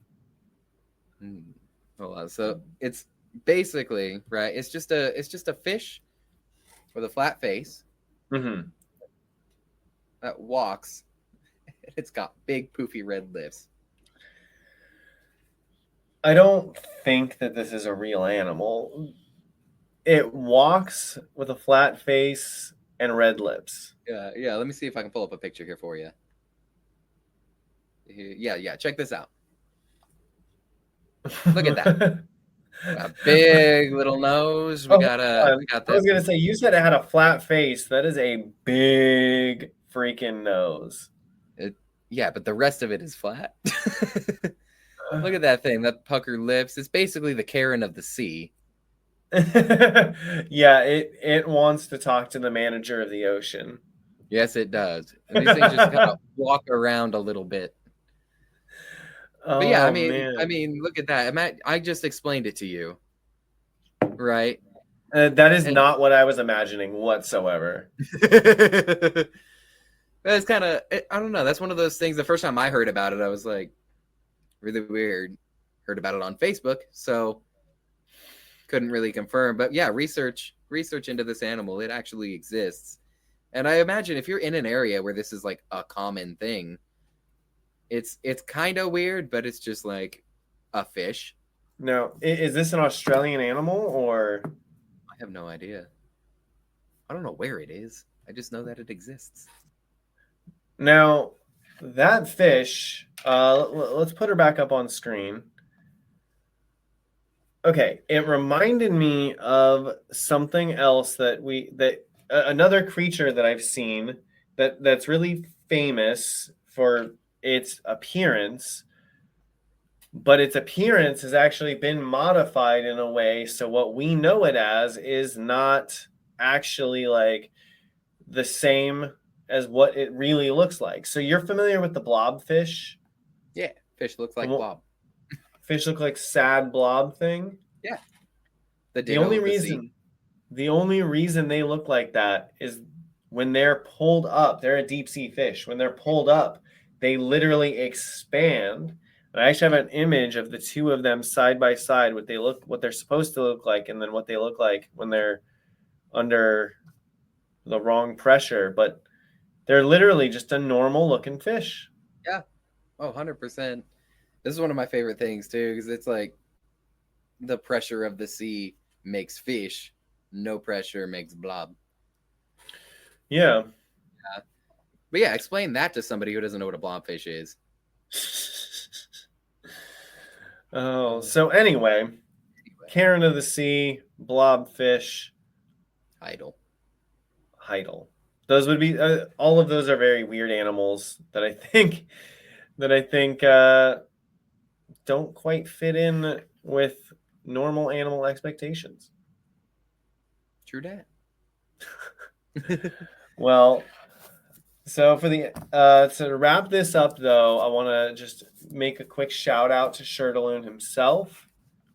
Hold on. So it's basically, right, it's just a fish with a flat face that walks. It's got big poofy red lips. I don't think that this is a real animal. It walks with a flat face and red lips. Yeah. Let me see if I can pull up a picture here for you. Yeah. Check this out. Look at that. A big little nose. We got I was gonna say, you said it had a flat face. That is a big freaking nose. Yeah, but the rest of it is flat. Look at that thing. That pucker lips. It's basically the Karen of the sea. Yeah, it wants to talk to the manager of the ocean. Yes, it does. And these things just kind of walk around a little bit. But yeah, I mean, look at that. I just explained it to you, right? That is not what I was imagining whatsoever. That's kind of, I don't know. That's one of those things. The first time I heard about it, I was like, really weird. Heard about it on Facebook, so couldn't really confirm. But yeah, research into this animal. It actually exists. And I imagine if you're in an area where this is like a common thing, it's kind of weird, but it's just like a fish. Now, is this an Australian animal or? I have no idea. I don't know where it is. I just know that it exists. Now, that fish, let's put her back up on screen. Okay, it reminded me of something else that another creature that I've seen that's really famous for its appearance, but its appearance has actually been modified in a way so what we know it as is not actually like the same as what it really looks like. So you're familiar with the blobfish? Yeah, fish looks like Well, blob. Fish look like sad blob thing. Yeah. The only reason they look like that is when they're pulled up. They're a deep sea fish. When they're pulled up, they literally expand. And I actually have an image of the two of them side by side, what they're supposed to look like, and then what they look like when they're under the wrong pressure. But they're literally just a normal looking fish. Yeah. Oh, 100%. This is one of my favorite things too, because it's like the pressure of the sea makes fish. No pressure makes blob. Yeah. But yeah, explain that to somebody who doesn't know what a blobfish is. Oh, so anyway, Karen of the Sea, blobfish, Idle. Those would be all of those are very weird animals that I think don't quite fit in with normal animal expectations. True that. Well, so for the to wrap this up though, I want to just make a quick shout out to Shirtaloon himself,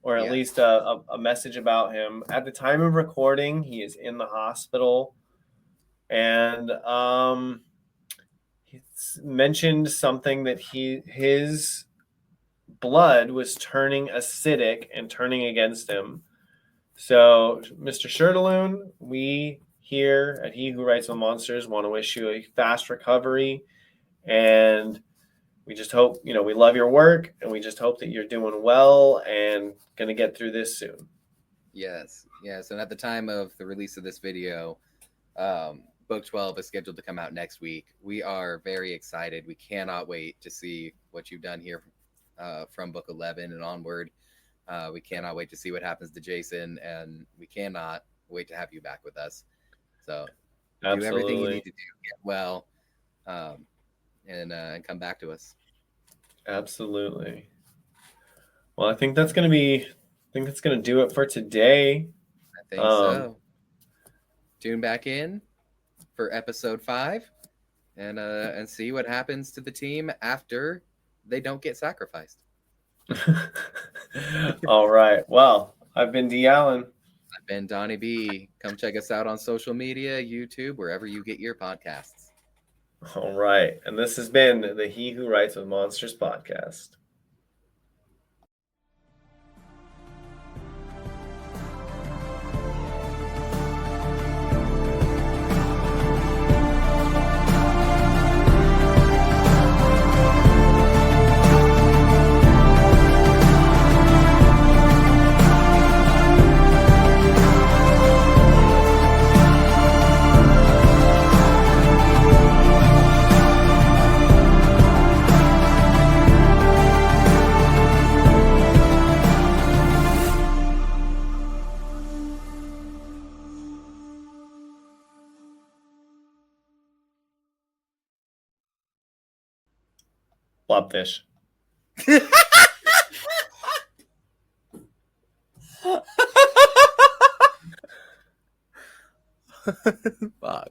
or at least a message about him. At the time of recording, he is in the hospital, and he's mentioned something that his blood was turning acidic and turning against him. So, Mr. Shirtaloon, we here at He Who Writes with Monsters want to wish you a fast recovery, and we just hope, we love your work, and we just hope that you're doing well and going to get through this soon. Yes. And at the time of the release of this video, Book 12 is scheduled to come out next week. We are very excited. We cannot wait to see what you've done here from Book 11 and onward. We cannot wait to see what happens to Jason, and we cannot wait to have you back with us. So do everything you need to do, get well, and come back to us. Absolutely. Well, I think that's going to do it for today. I think so. Tune back in for episode 5 and see what happens to the team after they don't get sacrificed. All right. Well, I've been D. Allen. I've been Donnie B. Come check us out on social media, YouTube, wherever you get your podcasts. All right. And this has been the He Who Writes with Monsters podcast. Blobfish. Fuck.